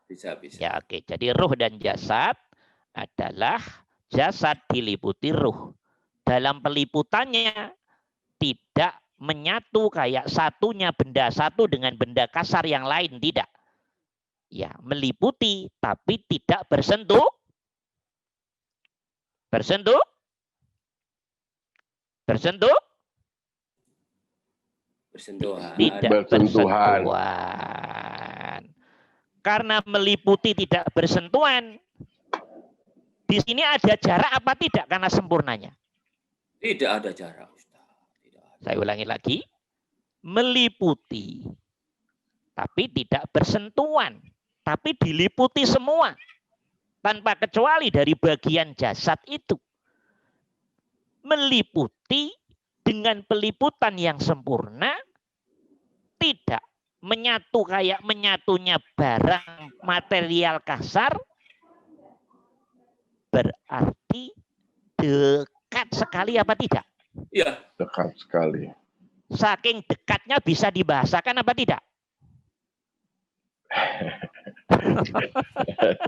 Bisa. Ya, oke. Jadi ruh dan jasad adalah jasad diliputi ruh. Dalam peliputannya tidak menyatu kayak satunya benda satu dengan benda kasar yang lain, tidak. Ya, meliputi tapi tidak bersentuhan. Tidak bersentuhan. Karena meliputi tidak bersentuhan, Di sini ada jarak apa tidak karena sempurnanya? Tidak ada jarak, Ustaz. Tidak ada. Saya ulangi lagi. Meliputi. Tapi tidak bersentuhan. Tapi diliputi semua. Tanpa kecuali dari bagian jasad itu. Meliputi dengan peliputan yang sempurna. Tidak menyatu kayak menyatunya barang material kasar. Berarti dekat sekali apa tidak? Iya. Dekat sekali. Saking dekatnya bisa dibahasakan apa tidak?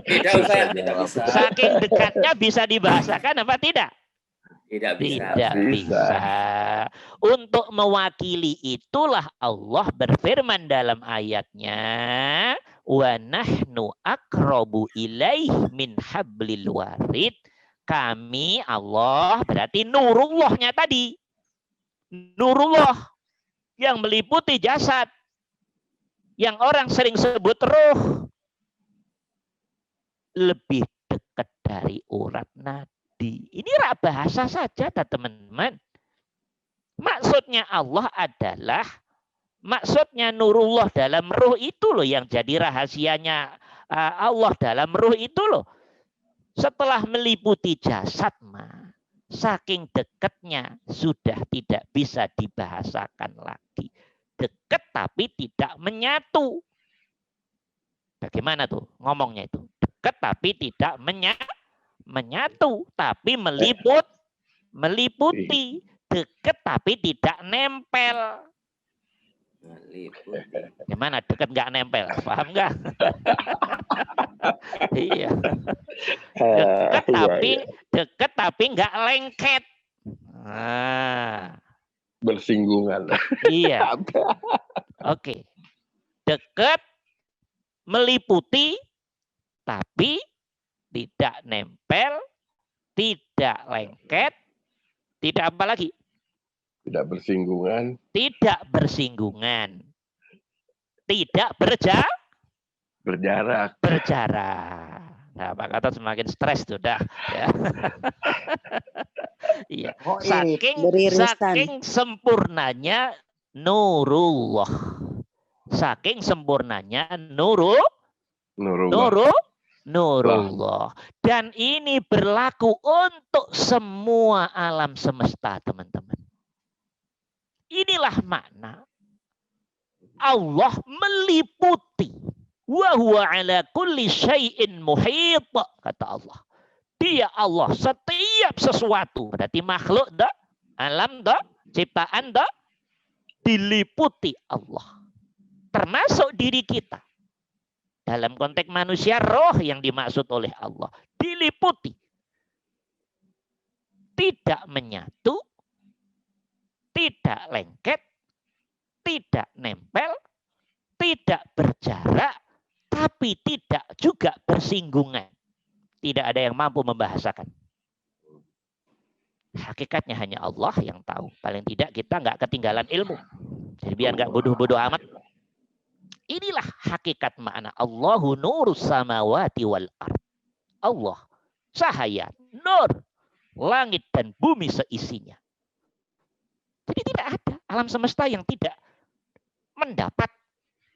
Tidak, Ustaz. Tidak bisa. Saking dekatnya bisa dibahasakan apa tidak? Tidak bisa. Tidak bisa. Untuk mewakili itulah Allah berfirman dalam ayatnya, wa nahnu aqrabu ilaih min hablil warid. Kami Allah berarti nurullahnya tadi. Nurullah yang meliputi jasad. Yang orang sering sebut ruh. Lebih dekat dari urat nadi. Ini bahasa saja teman-teman. Maksudnya Allah adalah, maksudnya nurullah dalam ruh itu loh yang jadi rahasianya Allah dalam ruh itu loh. Setelah meliputi jasad mah, saking dekatnya sudah tidak bisa dibahasakan lagi. Dekat tapi tidak menyatu. Bagaimana tuh ngomongnya itu? Dekat tapi tidak menyatu, tapi meliputi. Dekat tapi tidak nempel. Gimana dekat nggak nempel? Paham nggak? Iya. Dekat tapi nggak lengket. Nah. Bersinggungan. Iya. Oke. Dekat, meliputi, tapi tidak nempel, tidak lengket, tidak apa lagi? Tidak bersinggungan. Tidak bersinggungan. Tidak berjarak. Nah, Pak Gatot semakin stres tuh dah. Ya. Iya. Saking sempurnanya nurullah. Saking sempurnanya nurullah. Dan ini berlaku untuk semua alam semesta, teman-teman. Inilah makna Allah meliputi. Wa huwa ala kulli syai'in muhit, kata Allah. Dia Allah setiap sesuatu, berarti makhluk dah, alam dah, ciptaan dah, diliputi Allah. Termasuk diri kita. Dalam konteks manusia, roh yang dimaksud oleh Allah diliputi. Tidak menyatu, tidak lengket, tidak nempel, tidak berjarak, tapi tidak juga bersinggungan. Tidak ada yang mampu membahasakan. Hakikatnya hanya Allah yang tahu. Paling tidak kita nggak ketinggalan ilmu. Jadi biar nggak bodoh-bodoh amat. Inilah hakikat makna Allahu nurus samawati wal ard. Allah cahaya, nur, langit dan bumi seisinya. Jadi tidak ada alam semesta yang tidak mendapat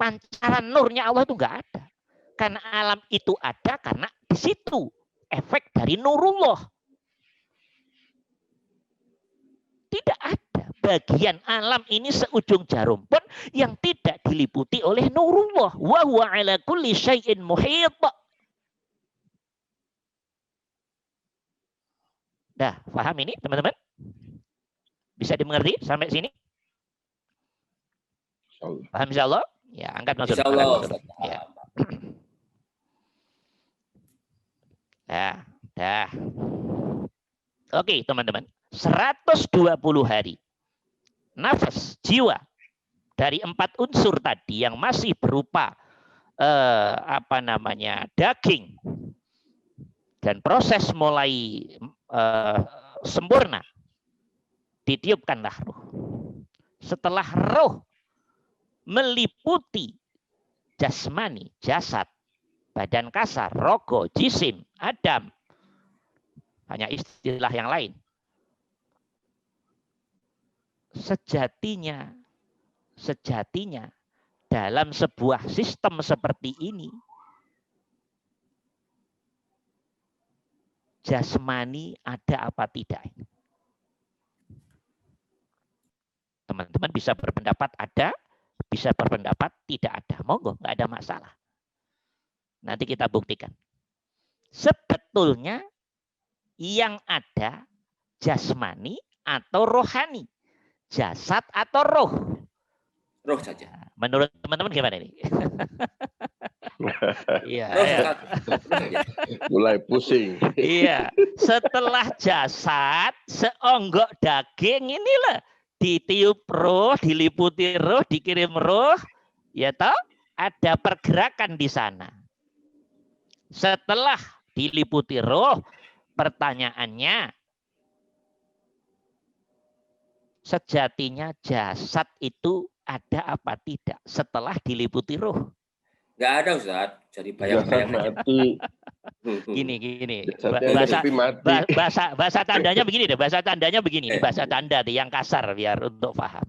pancaran nurnya Allah, itu nggak ada. Karena alam itu ada karena di situ efek dari nurullah. Tidak ada bagian alam ini seujung jarum pun yang tidak diliputi oleh nurullah. Wa huwa ala kulli syai'in muhit. Dah, paham ini teman-teman? Bisa dimengerti sampai sini? Paham insyaallah? Ya, angkat masuk. Ya. Dah. Oke, teman-teman. 120 hari. Nafas, jiwa dari 4 unsur tadi yang masih berupa daging dan proses mulai sempurna, ditiupkanlah ruh. Setelah ruh meliputi jasmani, jasad, badan kasar, rogo, jisim, Adam, hanya istilah yang lain. Sejatinya dalam sebuah sistem seperti ini, jasmani ada apa tidak? Teman-teman bisa berpendapat ada, bisa berpendapat tidak ada. Monggo, nggak ada masalah. Nanti kita buktikan. Sebetulnya yang ada jasmani atau rohani, jasad atau roh? Roh saja. Menurut teman-teman gimana ini? Iya. Mulai pusing. Iya. Setelah jasad, seonggok daging inilah ditiup roh, diliputi roh, dikirim roh, ya toh ada pergerakan di sana. Setelah diliputi roh, pertanyaannya, sejatinya jasad itu ada apa tidak setelah diliputi roh? Nggak ada, Ustaz. Jadi bayang-bayang mati. Gini. Mati. Bahasa tandanya begini deh. Bahasa tandanya begini. Bahasa tanda yang kasar biar untuk paham.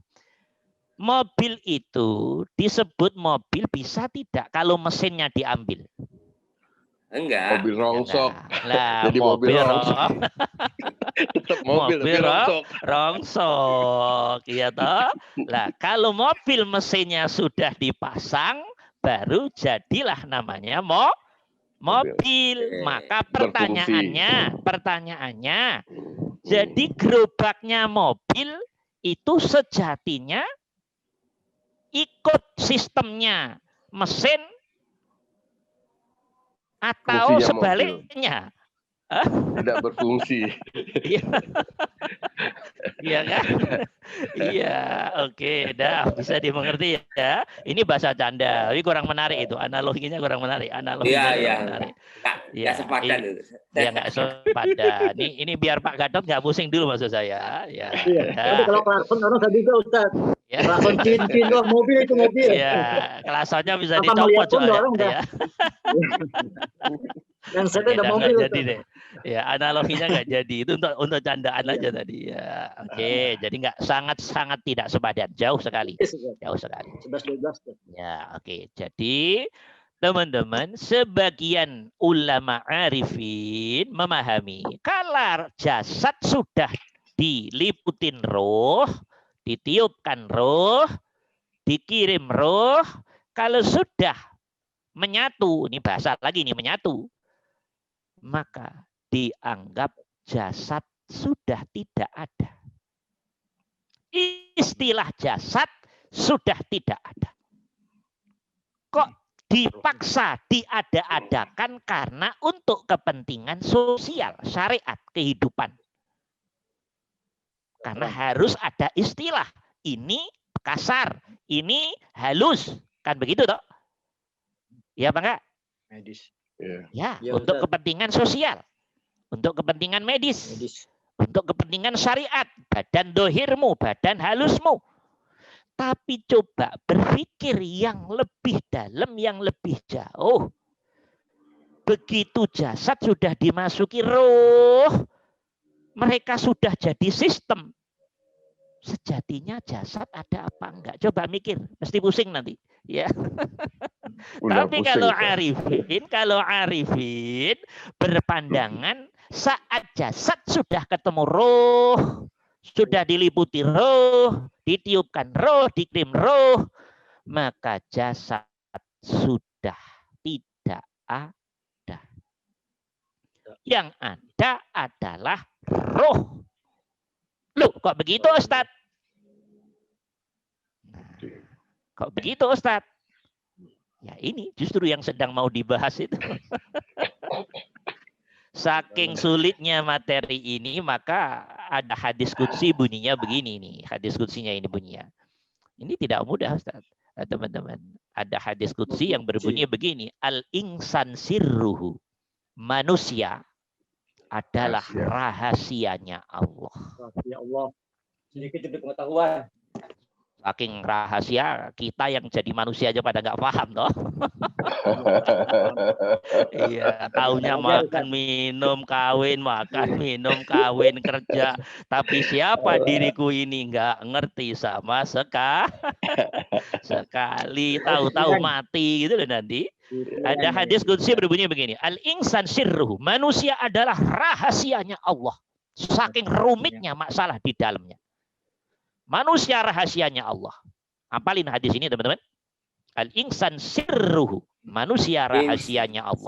Mobil itu disebut mobil bisa tidak kalau mesinnya diambil? Enggak. Mobil rongsok. Lah, jadi mobil rongsok. Tetap mobil rongsok. Iya toh? Lah, kalau mobil mesinnya sudah dipasang, baru jadilah namanya mobil. Maka pertanyaannya, jadi gerobaknya mobil itu sejatinya ikut sistemnya mesin atau fungsinya sebaliknya? Tidak berfungsi. Iya kan? Iya, oke, dah bisa dimengerti ya. Ini bahasa canda, tapi kurang menarik itu. Analoginya kurang menarik. Menarik. Nggak sepadan itu. Ya nggak sepadan. Ini biar Pak Gatot nggak pusing dulu maksud saya. Ya. Tapi kalau klakson orang tadi juga Ustaz. Ya. Klakson cincin doang, mobil itu mobil. Ya, klaksonnya bisa dicopot soalnya. Ya. Yang saya ada mobil. Jadi deh. Ya, analoginya nggak jadi. Itu untuk candaan aja tadi. Ya, oke. Jadi nggak sangat tidak sepadan. Jauh sekali. Jauh sekali. 11-12. Ya, oke. Jadi teman-teman, sebagian ulama arifin memahami kalau jasad sudah diliputin roh, ditiupkan roh, dikirim roh, kalau sudah menyatu, ini bahasa lagi nih, menyatu, maka dianggap jasad sudah tidak ada. Istilah jasad sudah tidak ada. Kok dipaksa diada-adakan karena untuk kepentingan sosial, syariat, kehidupan. Karena harus ada istilah. Ini kasar, ini halus. Kan begitu toh? Ya Pak enggak? Medis. Ya, untuk kepentingan sosial. Untuk kepentingan medis. Untuk kepentingan syariat. Badan dohirmu, badan halusmu. Tapi coba berpikir yang lebih dalam, yang lebih jauh. Begitu jasad sudah dimasuki roh, mereka sudah jadi sistem. Sejatinya jasad ada apa enggak? Coba mikir, mesti pusing nanti. Ya. Tapi pusing, kalau arifin berpandangan saat jasad sudah ketemu roh, sudah diliputi roh, ditiupkan roh, dikirim roh, maka jasad sudah tidak ada. Yang ada adalah roh. Loh, kok begitu Ustadz? Nah, kok begitu Ustadz? Ya ini justru yang sedang mau dibahas itu. Saking sulitnya materi ini, maka ada hadis qudsi bunyinya begini nih. Hadis qudsinya ini bunyinya. Ini tidak mudah Ustaz. Teman-teman. Ada hadis qudsi yang berbunyi begini. Al-insan sirruhu. Manusia adalah rahasianya Allah. Ya Allah. Sedikit pengetahuan. Saking rahasia, kita yang jadi manusia aja pada nggak paham toh. Iya, taunya makan minum kawin, kerja. Tapi siapa diriku ini nggak ngerti sama sekali. Tahu-tahu mati gitu loh nanti. Ada hadis qudsi berbunyi begini. Al-insan sirruhu. Manusia adalah rahasianya Allah. Saking rumitnya masalah di dalamnya. Manusia rahasianya Allah. Apalin hadis ini teman-teman. Al-insan sirruhu. Manusia rahasianya Allah.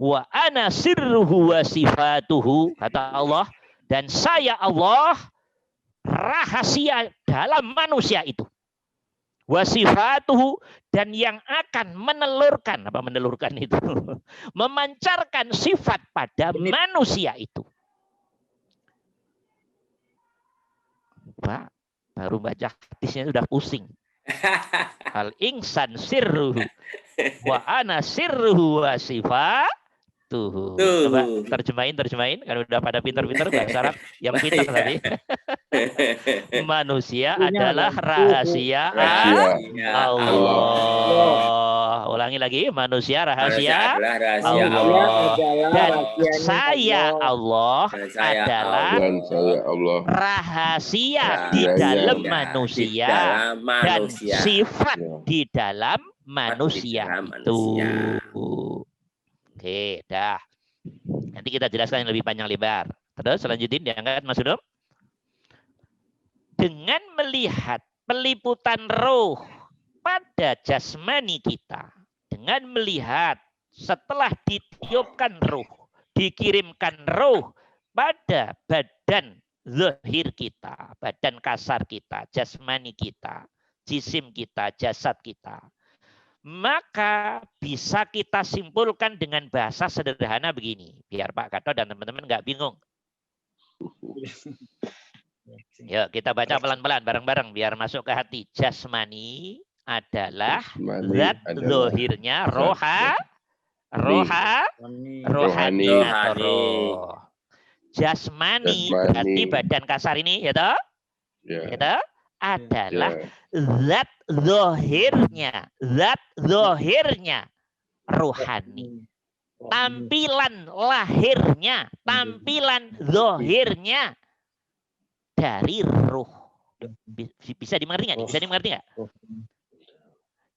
Wa ana sirruhu wa sifatuhu. Kata Allah. Dan saya Allah rahasia dalam manusia itu. Wa sifatuhu. Dan yang akan menelurkan itu. Memancarkan sifat pada manusia itu. Pak. Baru baca hadisnya sudah pusing. Al-insan sirruhu wa ana sirruhu wa sifatuhu. Coba terjemahin. Kalau udah pada pintar-pintar bahasa Arab yang pintar tadi. Manusia adalah rahasia Allah. Ulangi lagi, manusia rahasia Allah. Dan saya Allah adalah rahasia di dalam manusia dan sifat di dalam manusia itu. Oke, dah. Nanti kita jelaskan yang lebih panjang lebar. Terus selanjutnya diangkat Mas Udom. Dengan melihat peliputan roh pada jasmani kita, dengan melihat setelah ditiupkan roh, dikirimkan roh pada badan zahir kita, badan kasar kita, jasmani kita, jisim kita, jasad kita, maka bisa kita simpulkan dengan bahasa sederhana begini, biar Pak Gatot dan teman-teman nggak bingung. Yuk kita baca pelan-pelan bareng-bareng biar masuk ke hati. Jasmani adalah zat zahirnya rohani atau roh. Jasmani berarti badan kasar ini ya toh? Ya. Adalah zat zahirnya rohani. Tampilan lahirnya, tampilan zahirnya dari roh. Bisa dimengerti nggak? Bisa dimengerti nggak?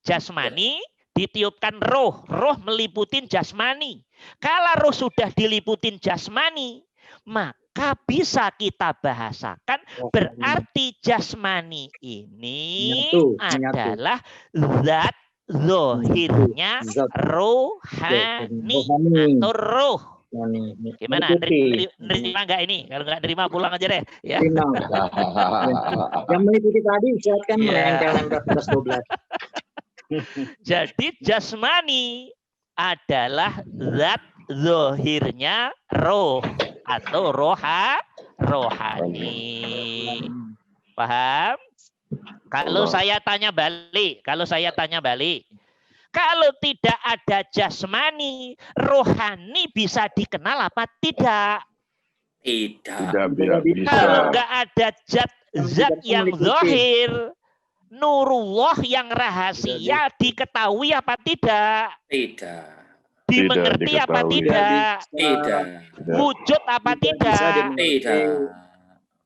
Jasmani ditiupkan roh. Roh meliputin jasmani. Kalau roh sudah diliputin jasmani, maka bisa kita bahasakan berarti jasmani ini adalah zat zahirnya rohani atau roh. Gimana? Nerima nggak ini? Kalau nggak nerima pulang aja deh. Ya. Yang meliputi tadi silakan menempel 12. Jadi jasmani adalah zat zahirnya roh atau rohani. Paham? Kalau saya tanya balik, kalau tidak ada jasmani, rohani bisa dikenal apa tidak? Tidak. Kalau nggak ada zat yang zahir, nurullah yang rahasia diketahui apa tidak? Tidak. Dimengerti apa tidak? Tidak. Wujud apa tidak?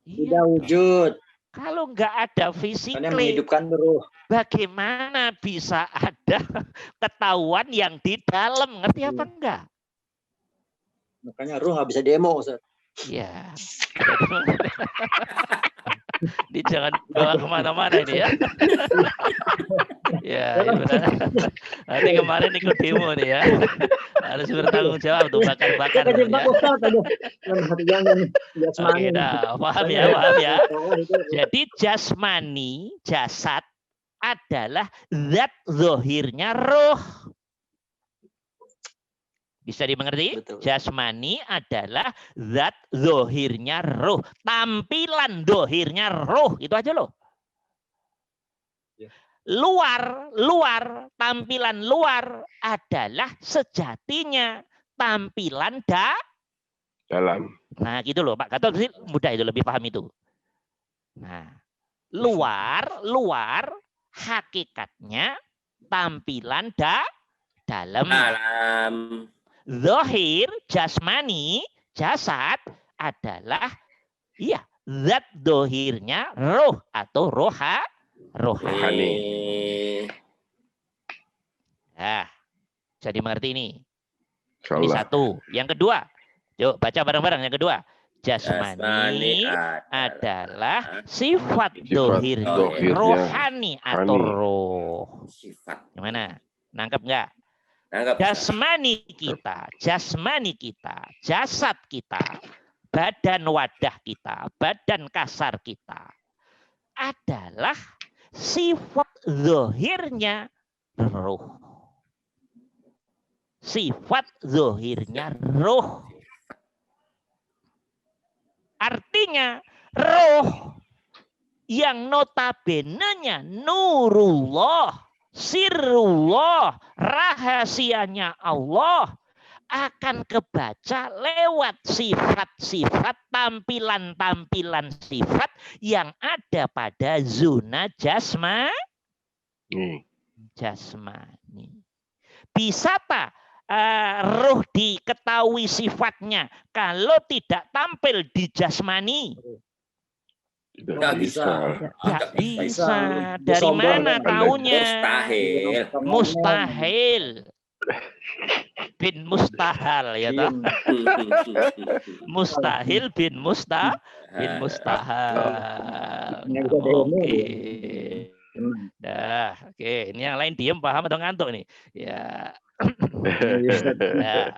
Tidak wujud. Kalau nggak ada fisik, menghidupkan roh. Bagaimana bisa ada ketahuan yang di dalam? Ngerti apa enggak? Makanya roh nggak bisa demo, Ustaz. Ya. Ini jangan bawa kemana-mana ini ya. Ya, benar. Nanti kemarin ikut demo nih ya. Harus bertanggung jawab tuh bakar-bakar. Ya. Oke, dah. Paham ya. Jadi jasmani, jasad adalah zat zahirnya roh. Bisa dimengerti? Betul. Jasmani adalah zat zahirnya roh. Tampilan zahirnya roh. Itu aja loh. Luar, tampilan luar adalah sejatinya tampilan dalam. Nah gitu loh Pak Gatot, mudah itu lebih paham itu. Nah luar, hakikatnya tampilan dalam. Zahir, jasmani, jasad adalah zat dohirnya roh atau rohani. Nah, jadi mengerti ini. Ini satu. Yang kedua, yuk baca bareng-bareng. Yang kedua, jasmani adalah sifat dohirnya rohani atau roh. Gimana? Nangkep nggak? Jasmani kita, jasad kita, badan wadah kita, badan kasar kita adalah sifat zohirnya roh. Sifat zohirnya roh. Artinya roh yang notabene-nya nurullah, sirrullah, rahasianya Allah akan kebaca lewat sifat-sifat, tampilan-tampilan sifat yang ada pada zona jasmani. Bisa tak roh diketahui sifatnya kalau tidak tampil di jasmani? Tidak bisa. Dari mana taunya? Mustahil. Bin mustahal ya toh. Mustahil bin mustahal. Oke. Dah, oke. Ini yang lain diem paham atau ngantuk nih? Ya. Nah.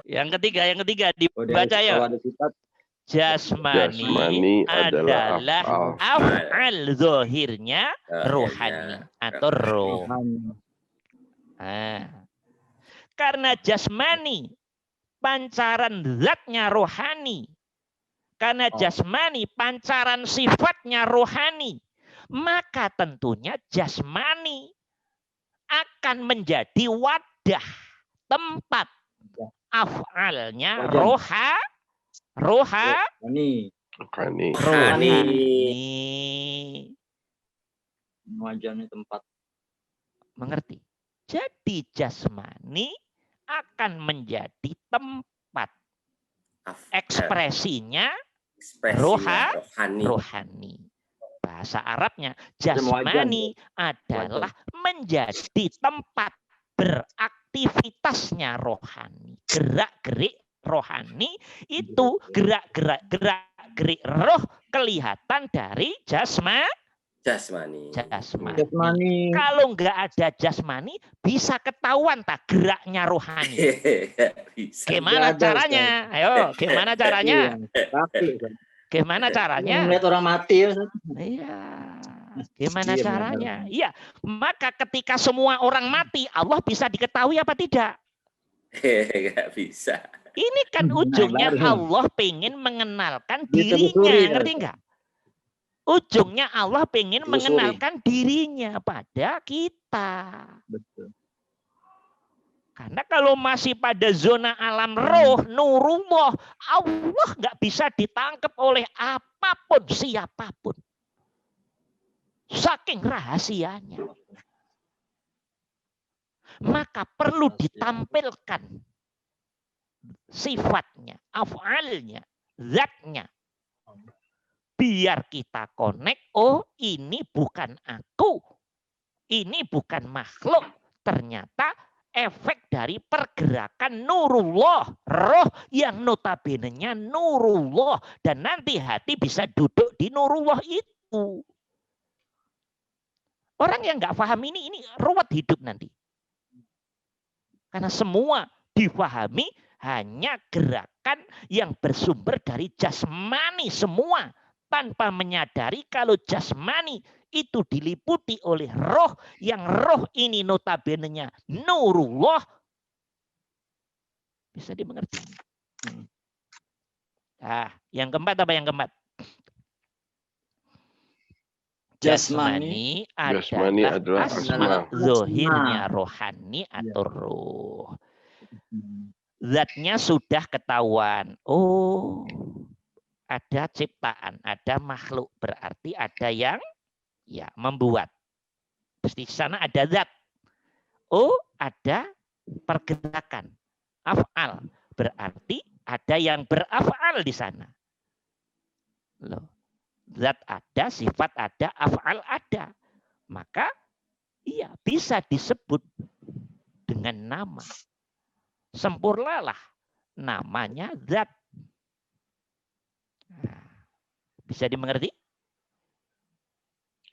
Yang ketiga dibaca ya. Jasmani adalah af'al zohirnya rohani atau roh. Karena jasmani pancaran zatnya rohani, karena jasmani pancaran sifatnya rohani, maka tentunya jasmani akan menjadi wadah tempat af'alnya rohani. Wajahnya tempat. Mengerti? Jadi jasmani akan menjadi tempat ekspresinya rohani. Bahasa Arabnya jasmani adalah menjadi tempat beraktivitasnya rohani. Gerak-gerik rohani itu gerak-gerik roh kelihatan dari jasmani. Kalau nggak ada jasmani, bisa ketahuan tak geraknya rohani. Gimana caranya? Ayo, gimana caranya? Gimana caranya? Melihat orang mati ya. Iya. Gimana caranya? Iya. Maka ketika semua orang mati, Allah bisa diketahui apa tidak? Nggak bisa. Ini kan ujungnya Allah pengen mengenalkan dirinya, ngerti nggak? Ujungnya Allah pengen mengenalkan dirinya pada kita. Betul. Karena kalau masih pada zona alam roh, nurullah, Allah nggak bisa ditangkap oleh apapun, siapapun. Saking rahasianya. Maka perlu ditampilkan sifatnya, af'alnya, zatnya. Biar kita connect, oh ini bukan aku, ini bukan makhluk. Ternyata efek dari pergerakan nurullah, roh yang notabene-nya nurullah. Dan nanti hati bisa duduk di nurullah itu. Orang yang nggak paham ini ruwet hidup nanti. Karena semua dipahami hanya gerakan yang bersumber dari jasmani semua. Tanpa menyadari kalau jasmani itu diliputi oleh roh, yang roh ini notabene-nya nurullah. Bisa dimengerti. Nah, yang keempat apa yang keempat? Jasmani adalah asma zohirnya rohani atau roh. Zatnya sudah ketahuan. Oh, ada ciptaan, ada makhluk, berarti ada yang ya membuat. Pasti di sana ada zat. Oh, ada pergerakan. Af'al, berarti ada yang beraf'al di sana. Loh. Zat ada, sifat ada, af'al ada. Maka iya bisa disebut dengan nama. Sempurnalah namanya zat. Nah, bisa dimengerti?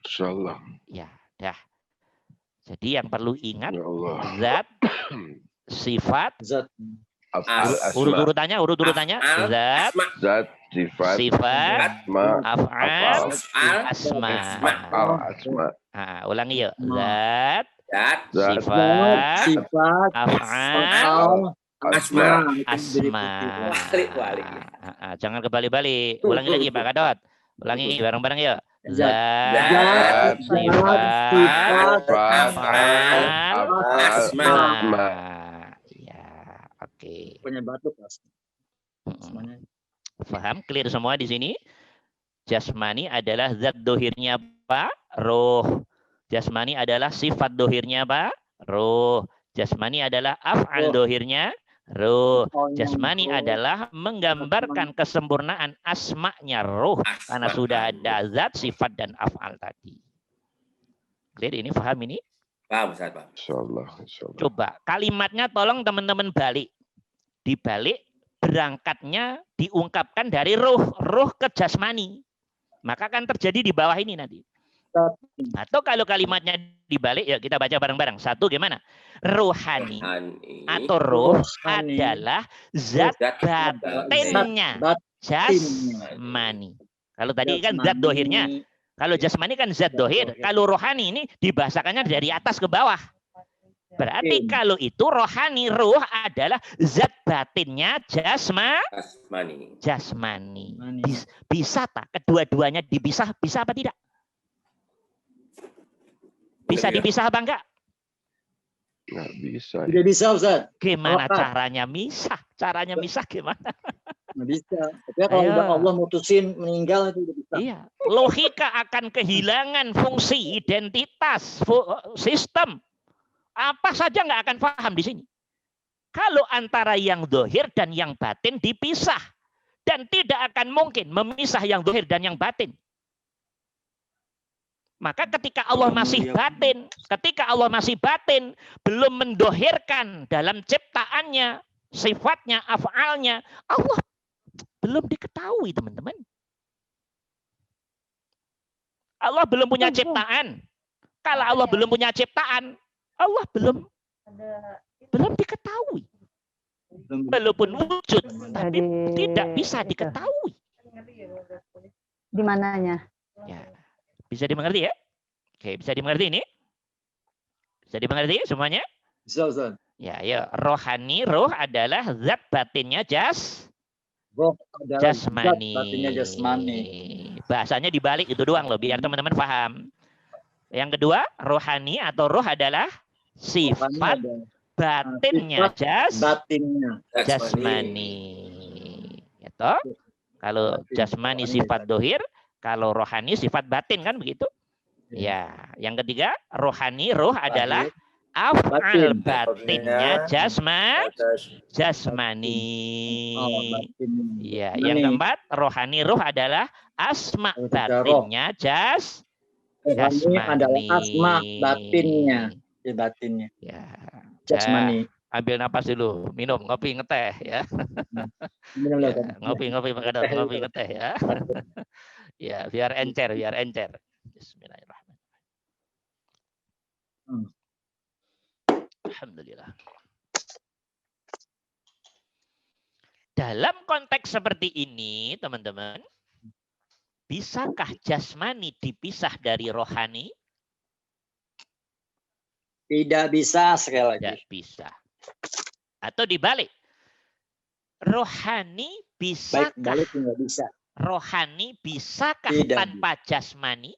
Insyaallah. Ya, dah. Jadi yang perlu ingat Ya Allah. zat, sifat, Zat. Af'al, asma. urut-urutannya, Af'al, zat, asma. Zat, sifat, sifat, asma, af'al, Af'al, asma. af'al, asma. Nah, ulangi yuk. Zat, zat, Zat, sifat, Sifat. af'al, Asma. asma. Balik. Jangan kebalik-balik. Ulangi lagi Pak Kadot. Ulangi bareng-bareng yuk. Zat, Zat, sifat, af'al, asma. asma. Ya, oke. Punya batuk asmanya. Paham? Clear semua di sini? Jasmani adalah zat dohirnya apa? Roh. Jasmani adalah sifat dohirnya apa? Roh. Jasmani adalah af'al dohirnya roh. Jasmani adalah menggambarkan kesempurnaan asma'nya roh. Karena sudah ada zat, sifat, dan af'al tadi. Clear ini? Paham ini? Paham, Ustaz, paham. Insyaallah, insyaallah. Coba kalimatnya tolong teman-teman balik. Dibalik, berangkatnya diungkapkan dari roh. Roh ke jasmani. Maka akan terjadi di bawah ini nanti. Atau kalau kalimatnya dibalik, ya kita baca bareng-bareng. Satu gimana? Rohani atau roh adalah zat batinnya jasmani. Kalau tadi kan zat dohirnya. Kalau jasmani kan zat dohir. Kalau rohani ini dibahasakannya dari atas ke bawah. Berarti kalau itu rohani, roh adalah zat batinnya jasmani. Bisa tak kedua-duanya dipisah? Bisa apa tidak? Bisa dipisah apa enggak? Nggak bisa. Tidak bisa, Ustaz. Gimana caranya misah? Caranya misah gimana? Nggak bisa. Tapi kalau udah Allah mutusin meninggal itu udah bisa. Iya. Logika akan kehilangan fungsi, identitas, sistem. Apa saja nggak akan paham di sini. Kalau antara yang dohir dan yang batin dipisah. Dan tidak akan mungkin memisah yang dohir dan yang batin. Maka ketika Allah masih batin, belum mendohirkan dalam ciptaannya, sifatnya, af'alnya, Allah belum diketahui, teman-teman. Allah belum punya ciptaan. Kalau Allah belum punya ciptaan, Allah belum diketahui. Walaupun wujud, tapi tidak bisa diketahui. Di mananya? Ya. Bisa dimengerti ya? Oke, bisa dimengerti ini? Bisa dimengerti semuanya? Bisa, Ustaz. Ya, ya. Rohani, roh adalah zat batinnya Roh adalah zat jasmani. batinnya jasmani. Bahasanya dibalik itu doang loh, biar teman-teman paham. Yang kedua, rohani atau roh adalah sifat batinnya jasmani. Gitu. Kalau jasmani sifat dohir, kalau rohani sifat batin kan begitu? Ya. Yang ketiga, rohani, roh adalah af'al batinnya jasmani. Ya, yang keempat, rohani, roh adalah asma batinnya jasmani. Adalah asma batinnya. Batinnya. Ya. Jasmani. Ambil napas dulu, minum, ngopi, ngeteh ya. Minum Ya, ngopi Pak Kadot, ngopi ngeteh ya. Ya, biar encer. Bismillahirrahmanirrahim. Alhamdulillah. Dalam konteks seperti ini, teman-teman, bisakah jasmani dipisah dari rohani? Tidak bisa sekali lagi. Tidak bisa. Atau dibalik. Rohani bisakah? Balik tidak bisa. Rohani bisakah Tidak tanpa jasmani?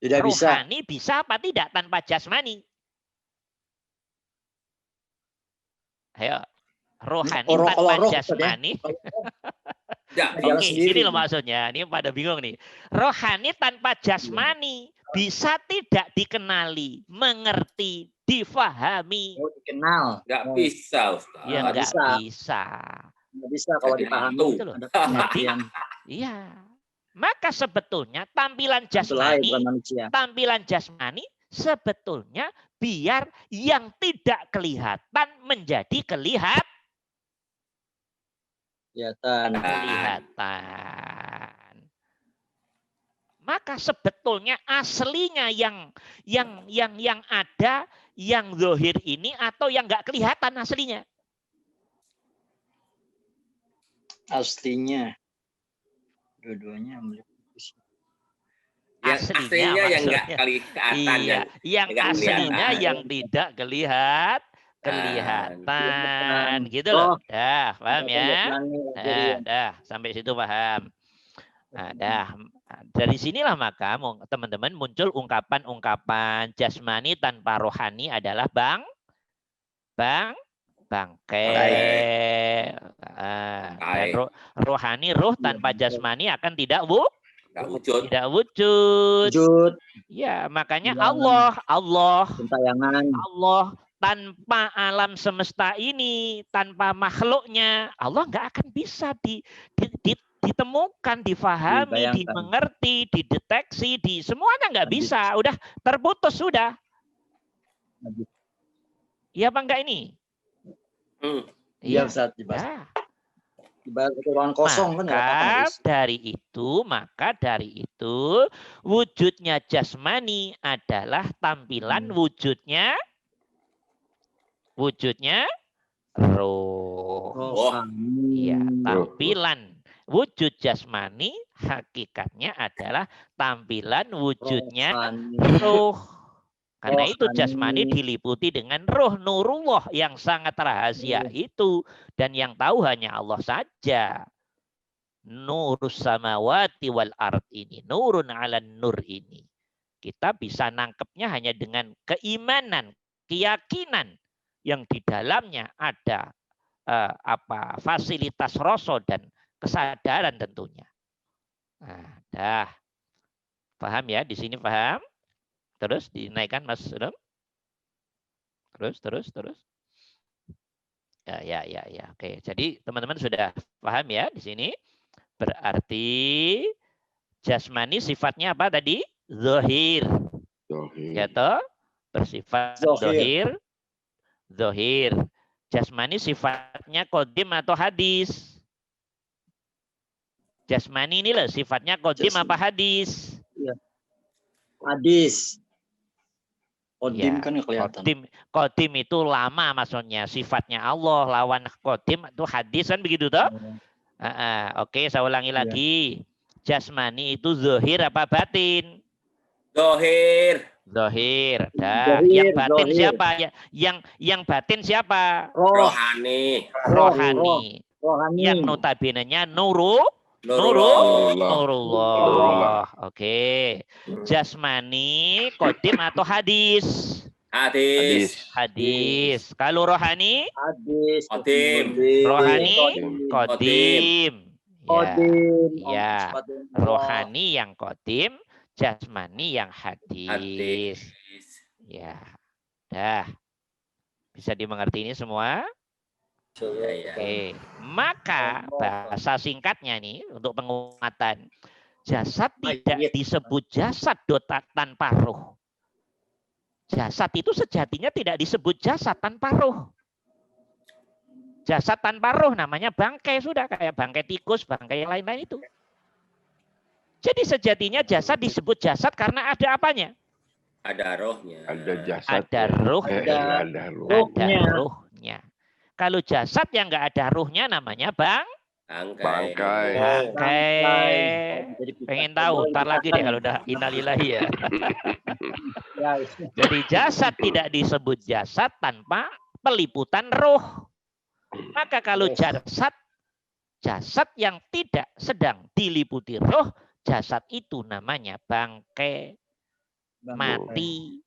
Tidak bisa. Rohani bisa apa tidak tanpa jasmani? Ayo. rohani Kalau tanpa roh, jasmani. Enggak, Jalan Oke, sendiri. gini loh maksudnya. Ini pada bingung nih. Rohani tanpa jasmani bisa tidak dikenali, mengerti, difahami. Oh, dikenal. enggak Oh, bisa, Ustaz. Ya nggak nggak bisa. bisa. Nggak bisa kalau Jadi dipahami. itu. Gitu loh. Ada Jadi, pengertian. iya. Maka sebetulnya tampilan Itu lain, jasmani, bukan manusia. tampilan jasmani sebetulnya biar yang tidak kelihatan menjadi kelihatan. Kelihatan. Maka sebetulnya aslinya yang ada, yang zahir ini atau yang nggak kelihatan aslinya. Aslinya. Dua-duanya meliputi. Yang aslinya yang enggak maksudnya. kelihatan. Iya, yang nggak aslinya kelihatan. yang tidak kelihatan, gitu loh. Oh. Dah, paham ya? Ya. Dah, sampai situ paham. Nah, dah. Dari sinilah maka teman-teman muncul ungkapan-ungkapan jasmani tanpa rohani adalah bangkai. Dan rohani, roh tanpa jasmani akan tidak Enggak wujud. tidak wujud. Ya, makanya Allah tanpa alam semesta ini, tanpa makhluknya, Allah nggak akan bisa ditemukan, difahami, dimengerti, dideteksi, semuanya nggak bisa. Udah terputus sudah. Iya apa enggak ini? Iya, Ustaz. Ibarat ruangan kosong kan ya. Maka dari itu wujudnya jasmani adalah tampilan wujudnya roh. Iya, tampilan wujud jasmani hakikatnya adalah tampilan wujudnya roh. Karena itu jasmani diliputi dengan roh nurullah yang sangat rahasia itu. Dan yang tahu hanya Allah saja. Nurus samawati wal ard ini. Nurun ala nur ini. Kita bisa nangkepnya hanya dengan keimanan, keyakinan yang di dalamnya ada fasilitas rasa dan kesadaran tentunya. Nah, dah. Paham ya? Di sini paham? Terus dinaikkan Mas Rum. Terus. Ya. Oke, jadi teman-teman sudah paham ya di sini. Berarti jasmani sifatnya apa tadi? Zahir. Ya toh? Bersifat zahir. Jasmani sifatnya qadim atau hadis? Jasmani ini loh sifatnya qadim apa hadis? Hadis. Qadim kan kelihatan. Qadim itu lama maksudnya. Sifatnya Allah. Lawan qadim itu hadis kan begitu toh? Oke, saya ulangi lagi. Jasmani itu zahir apa batin? Zahir. Dah. Yang batin siapa? Yang batin siapa? Rohani. Yang notabene-nya nurullah. Oke. Jasmani, qadim atau hadis? Hadis. Kalau rohani? Hadis. Qadim. Rohani? Qadim. Ya. Rohani yang qadim, jasmani yang hadis. Ya. Dah. Bisa dimengerti ini semua? Oke. Maka bahasa singkatnya nih untuk penguatan. Jasad tidak disebut jasad tanpa roh. Jasad itu sejatinya tidak disebut jasad tanpa roh. Jasad tanpa roh namanya bangkai sudah. Kayak bangkai tikus, bangkai yang lain-lain itu. Jadi sejatinya jasad disebut jasad karena ada apanya? Ada rohnya. Ada jasad. Ada rohnya. Ada rohnya. Kalau jasad yang nggak ada ruhnya namanya bangkai. Pengen tahu, ntar lagi deh kalau udah innalillahi ya. Jadi jasad tidak disebut jasad tanpa peliputan roh. Maka kalau jasad yang tidak sedang diliputi roh, jasad itu namanya bangkai, mati.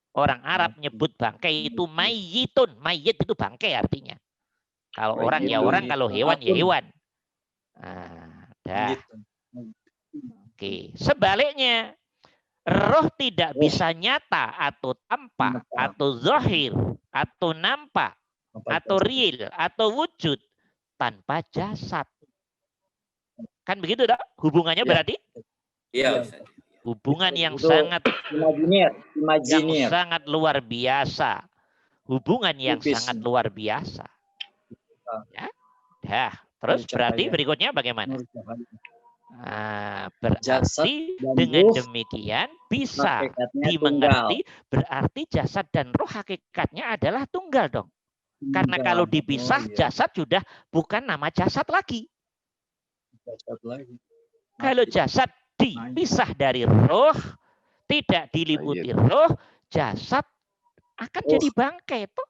Orang Arab nyebut bangkai itu mayyitun. Mayyit itu bangkai artinya. Kalau Oh, orang ya gitu. orang, kalau hewan ya Apapun. hewan. Nah, dah. Gitu. Oke. Sebaliknya, roh tidak Roh. bisa nyata atau tampak Nyata. atau zahir atau nampak Apa atau itu? real atau wujud tanpa jasad. Kan begitu, Dok? Hubungannya Ya. berarti Iya, Iya. Ustaz. hubungan yang Itu sangat Imajiner. luar biasa. Hubungan yang Lukis. sangat luar biasa. Ya. Dah. Terus Nur berarti cahaya. berikutnya bagaimana? Nur cahaya. Nah, Jasad berarti dan dengan ruh demikian bisa hakikatnya dimengerti, berarti jasad dan roh hakikatnya adalah tunggal dong. Karena kalau dipisah, Oh, iya. jasad sudah bukan nama jasad lagi. Jasad lagi. Kalau jasad dipisah dari roh, tidak diliputi roh, jasad akan jadi bangkai toh.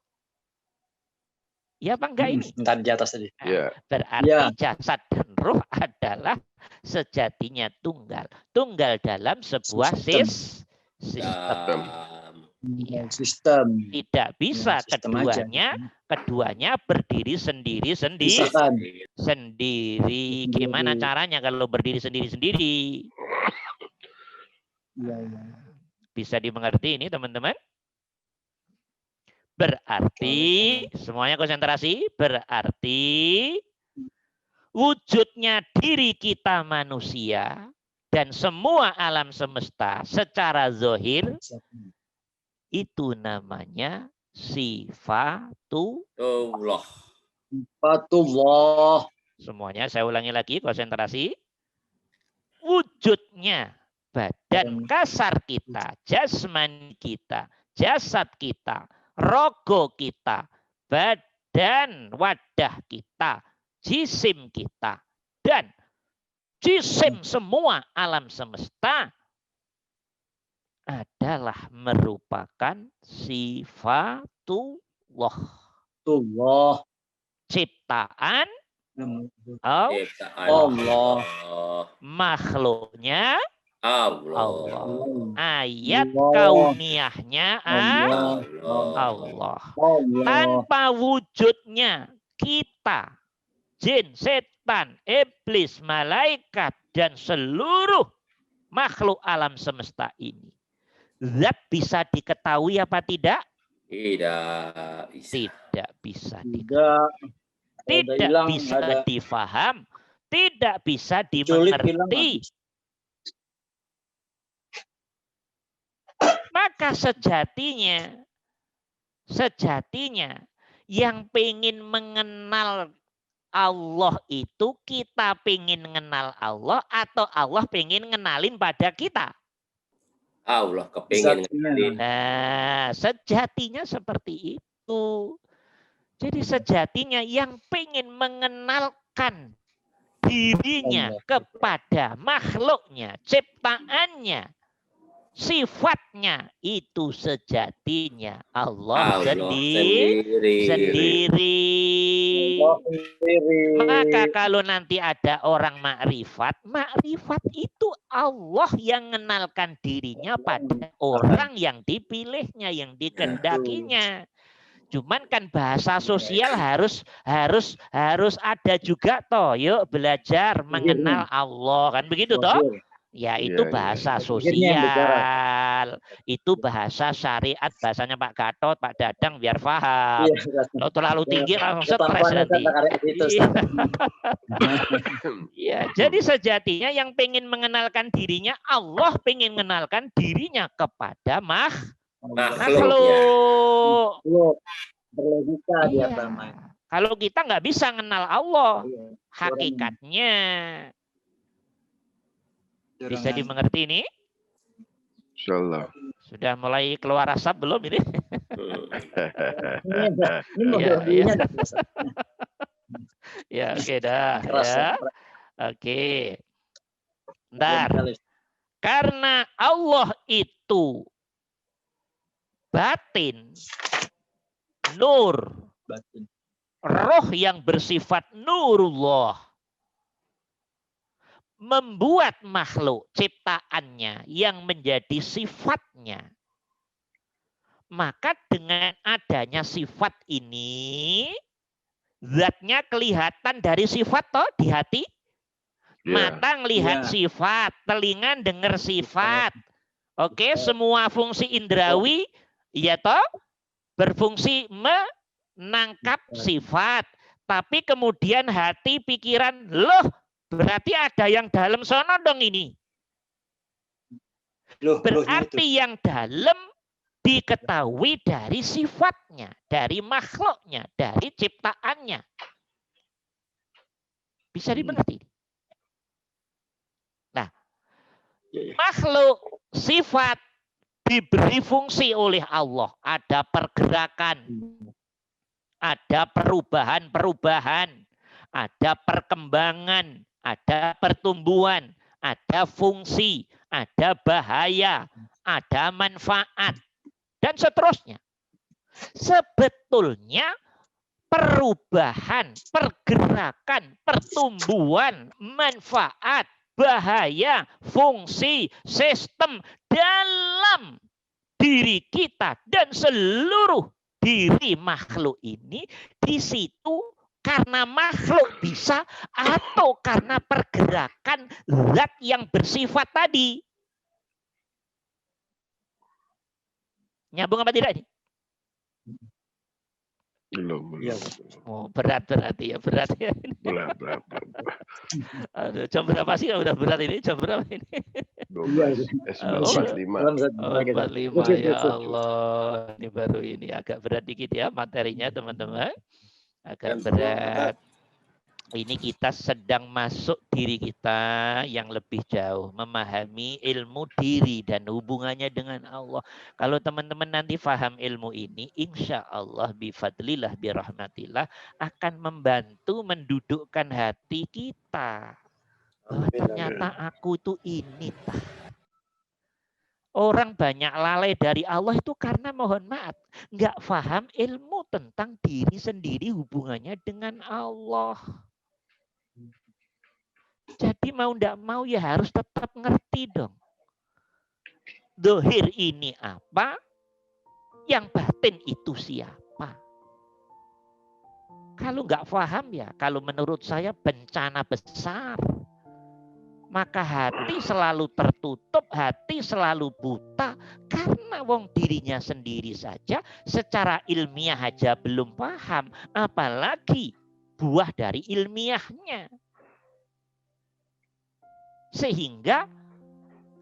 Ya apa enggak ini? Ntar di atas tadi. Iya. Berarti Ya. jasad dan roh adalah sejatinya tunggal. Tunggal dalam sebuah sistem. Iya. Sistem. Tidak bisa Ya, sistem aja. keduanya berdiri sendiri-sendiri. Pisahkan. Sendiri. Gimana caranya kalau berdiri sendiri-sendiri? Iya, iya. Bisa dimengerti ini teman-teman? Berarti, semuanya konsentrasi, berarti wujudnya diri kita manusia dan semua alam semesta secara zahir itu namanya sifatullah. Sifatullah. Semuanya saya ulangi lagi, konsentrasi. Wujudnya badan kasar kita, jasmani kita, jasad kita, rogo kita, badan wadah kita, jisim kita, dan jisim semua alam semesta adalah merupakan sifatullah. Tullah. Ciptaan Allah. makhluknya Allah. Ayat Allah. kauniyahnya Allah. Allah. Tanpa wujudnya kita, jin, setan, iblis, malaikat, dan seluruh makhluk alam semesta ini. Zat bisa diketahui apa tidak? Tidak bisa. Tidak bisa diketahui. Tidak bisa difaham. Tidak bisa dimengerti. Maka sejatinya yang pengen mengenal Allah itu kita pengen mengenal Allah atau Allah pengen ngenalin pada kita? Allah kepingin ngenalin. Nah, sejatinya seperti itu. Jadi sejatinya yang pengen mengenalkan dirinya kepada makhluknya, ciptaannya, sifatnya itu sejatinya Allah sendiri. Maka kalau nanti ada orang makrifat, makrifat itu Allah yang mengenalkan dirinya pada orang yang dipilihnya, yang dikehendakinya. Cuman kan bahasa sosial harus ada juga toh. Yuk belajar mengenal Allah, kan begitu toh? Ya itu bahasa sosial, itu bahasa syariat, bahasanya Pak Gatot, Pak Dadang biar paham. Kalau terlalu tinggi langsung stres nanti. Ya, jadi sejatinya yang pengen mengenalkan dirinya, Allah pengen mengenalkan dirinya kepada makhluk. Iya. Kalau kita nggak bisa mengenal Allah, hakikatnya. Bisa dimengerti ini? Insyaallah. Sudah mulai keluar asap belum ini? Ya, oke dah. Ya. Oke. Bentar. Karena Allah itu batin, nur, roh yang bersifat nurullah, membuat makhluk ciptaannya yang menjadi sifatnya. Maka dengan adanya sifat ini, zatnya kelihatan dari sifat toh di hati. Mata ngelihat sifat, telinga dengar sifat. Oke, semua fungsi indrawi ya toh berfungsi menangkap sifat. Tapi kemudian hati, pikiran, loh berarti ada yang dalam sono dong ini. Berarti yang dalam diketahui dari sifatnya, dari makhluknya, dari ciptaannya. Bisa dimengerti. Nah, makhluk sifat diberi fungsi oleh Allah. Ada pergerakan, ada perubahan-perubahan, ada perkembangan, ada pertumbuhan, ada fungsi, ada bahaya, ada manfaat, dan seterusnya. Sebetulnya perubahan, pergerakan, pertumbuhan, manfaat, bahaya, fungsi, sistem dalam diri kita dan seluruh diri makhluk ini di situ karena makhluk bisa atau karena pergerakan zat yang bersifat tadi. Nyambung apa tidak ini? Belum. Oh, berat berarti ya, berat ya. Berat. Aduh, jam berapa sih udah berat ini? Jam berapa ini? 45. 45 ya Allah. Ini baru ini agak berat dikit ya materinya teman-teman. Agak berat. Ini kita sedang masuk diri kita yang lebih jauh. Memahami ilmu diri dan hubungannya dengan Allah. Kalau teman-teman nanti paham ilmu ini, insya Allah bifadlillah, birahmatillah, akan membantu mendudukkan hati kita. Bahwa ternyata aku itu ini. Orang banyak lalai dari Allah itu karena mohon maaf. Nggak paham ilmu tentang diri sendiri hubungannya dengan Allah. Jadi mau enggak mau ya harus tetap ngerti dong. Dohir ini apa? Yang batin itu siapa? Kalau enggak paham ya, kalau menurut saya bencana besar. Maka hati selalu tertutup, hati selalu buta. Karena wong dirinya sendiri saja secara ilmiah aja belum paham. Apalagi buah dari ilmiahnya. Sehingga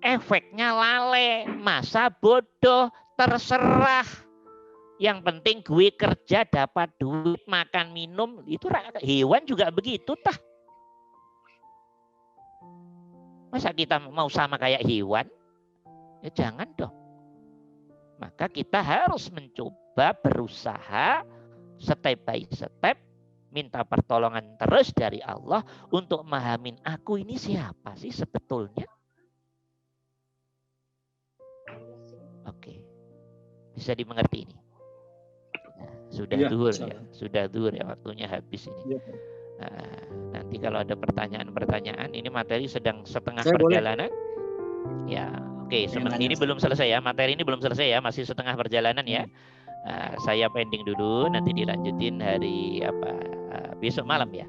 efeknya lalai, masa bodoh, terserah. Yang penting gue kerja dapat duit, makan minum, itu hewan juga begitu tah. Masa kita mau sama kayak hewan? Ya jangan dong. Maka kita harus mencoba berusaha step by step, minta pertolongan terus dari Allah untuk memahamin aku ini siapa sih sebetulnya. Oke. Bisa dimengerti ini. Nah, sudah zuhur ya. Sudah zuhur ya, waktunya habis ini. Nah, nanti kalau ada pertanyaan-pertanyaan, ini materi sedang setengah perjalanan. Ya, oke. Ini belum selesai ya. Materi ini belum selesai ya, masih setengah perjalanan ya. Saya pending dulu, nanti dilanjutin hari besok malam ya.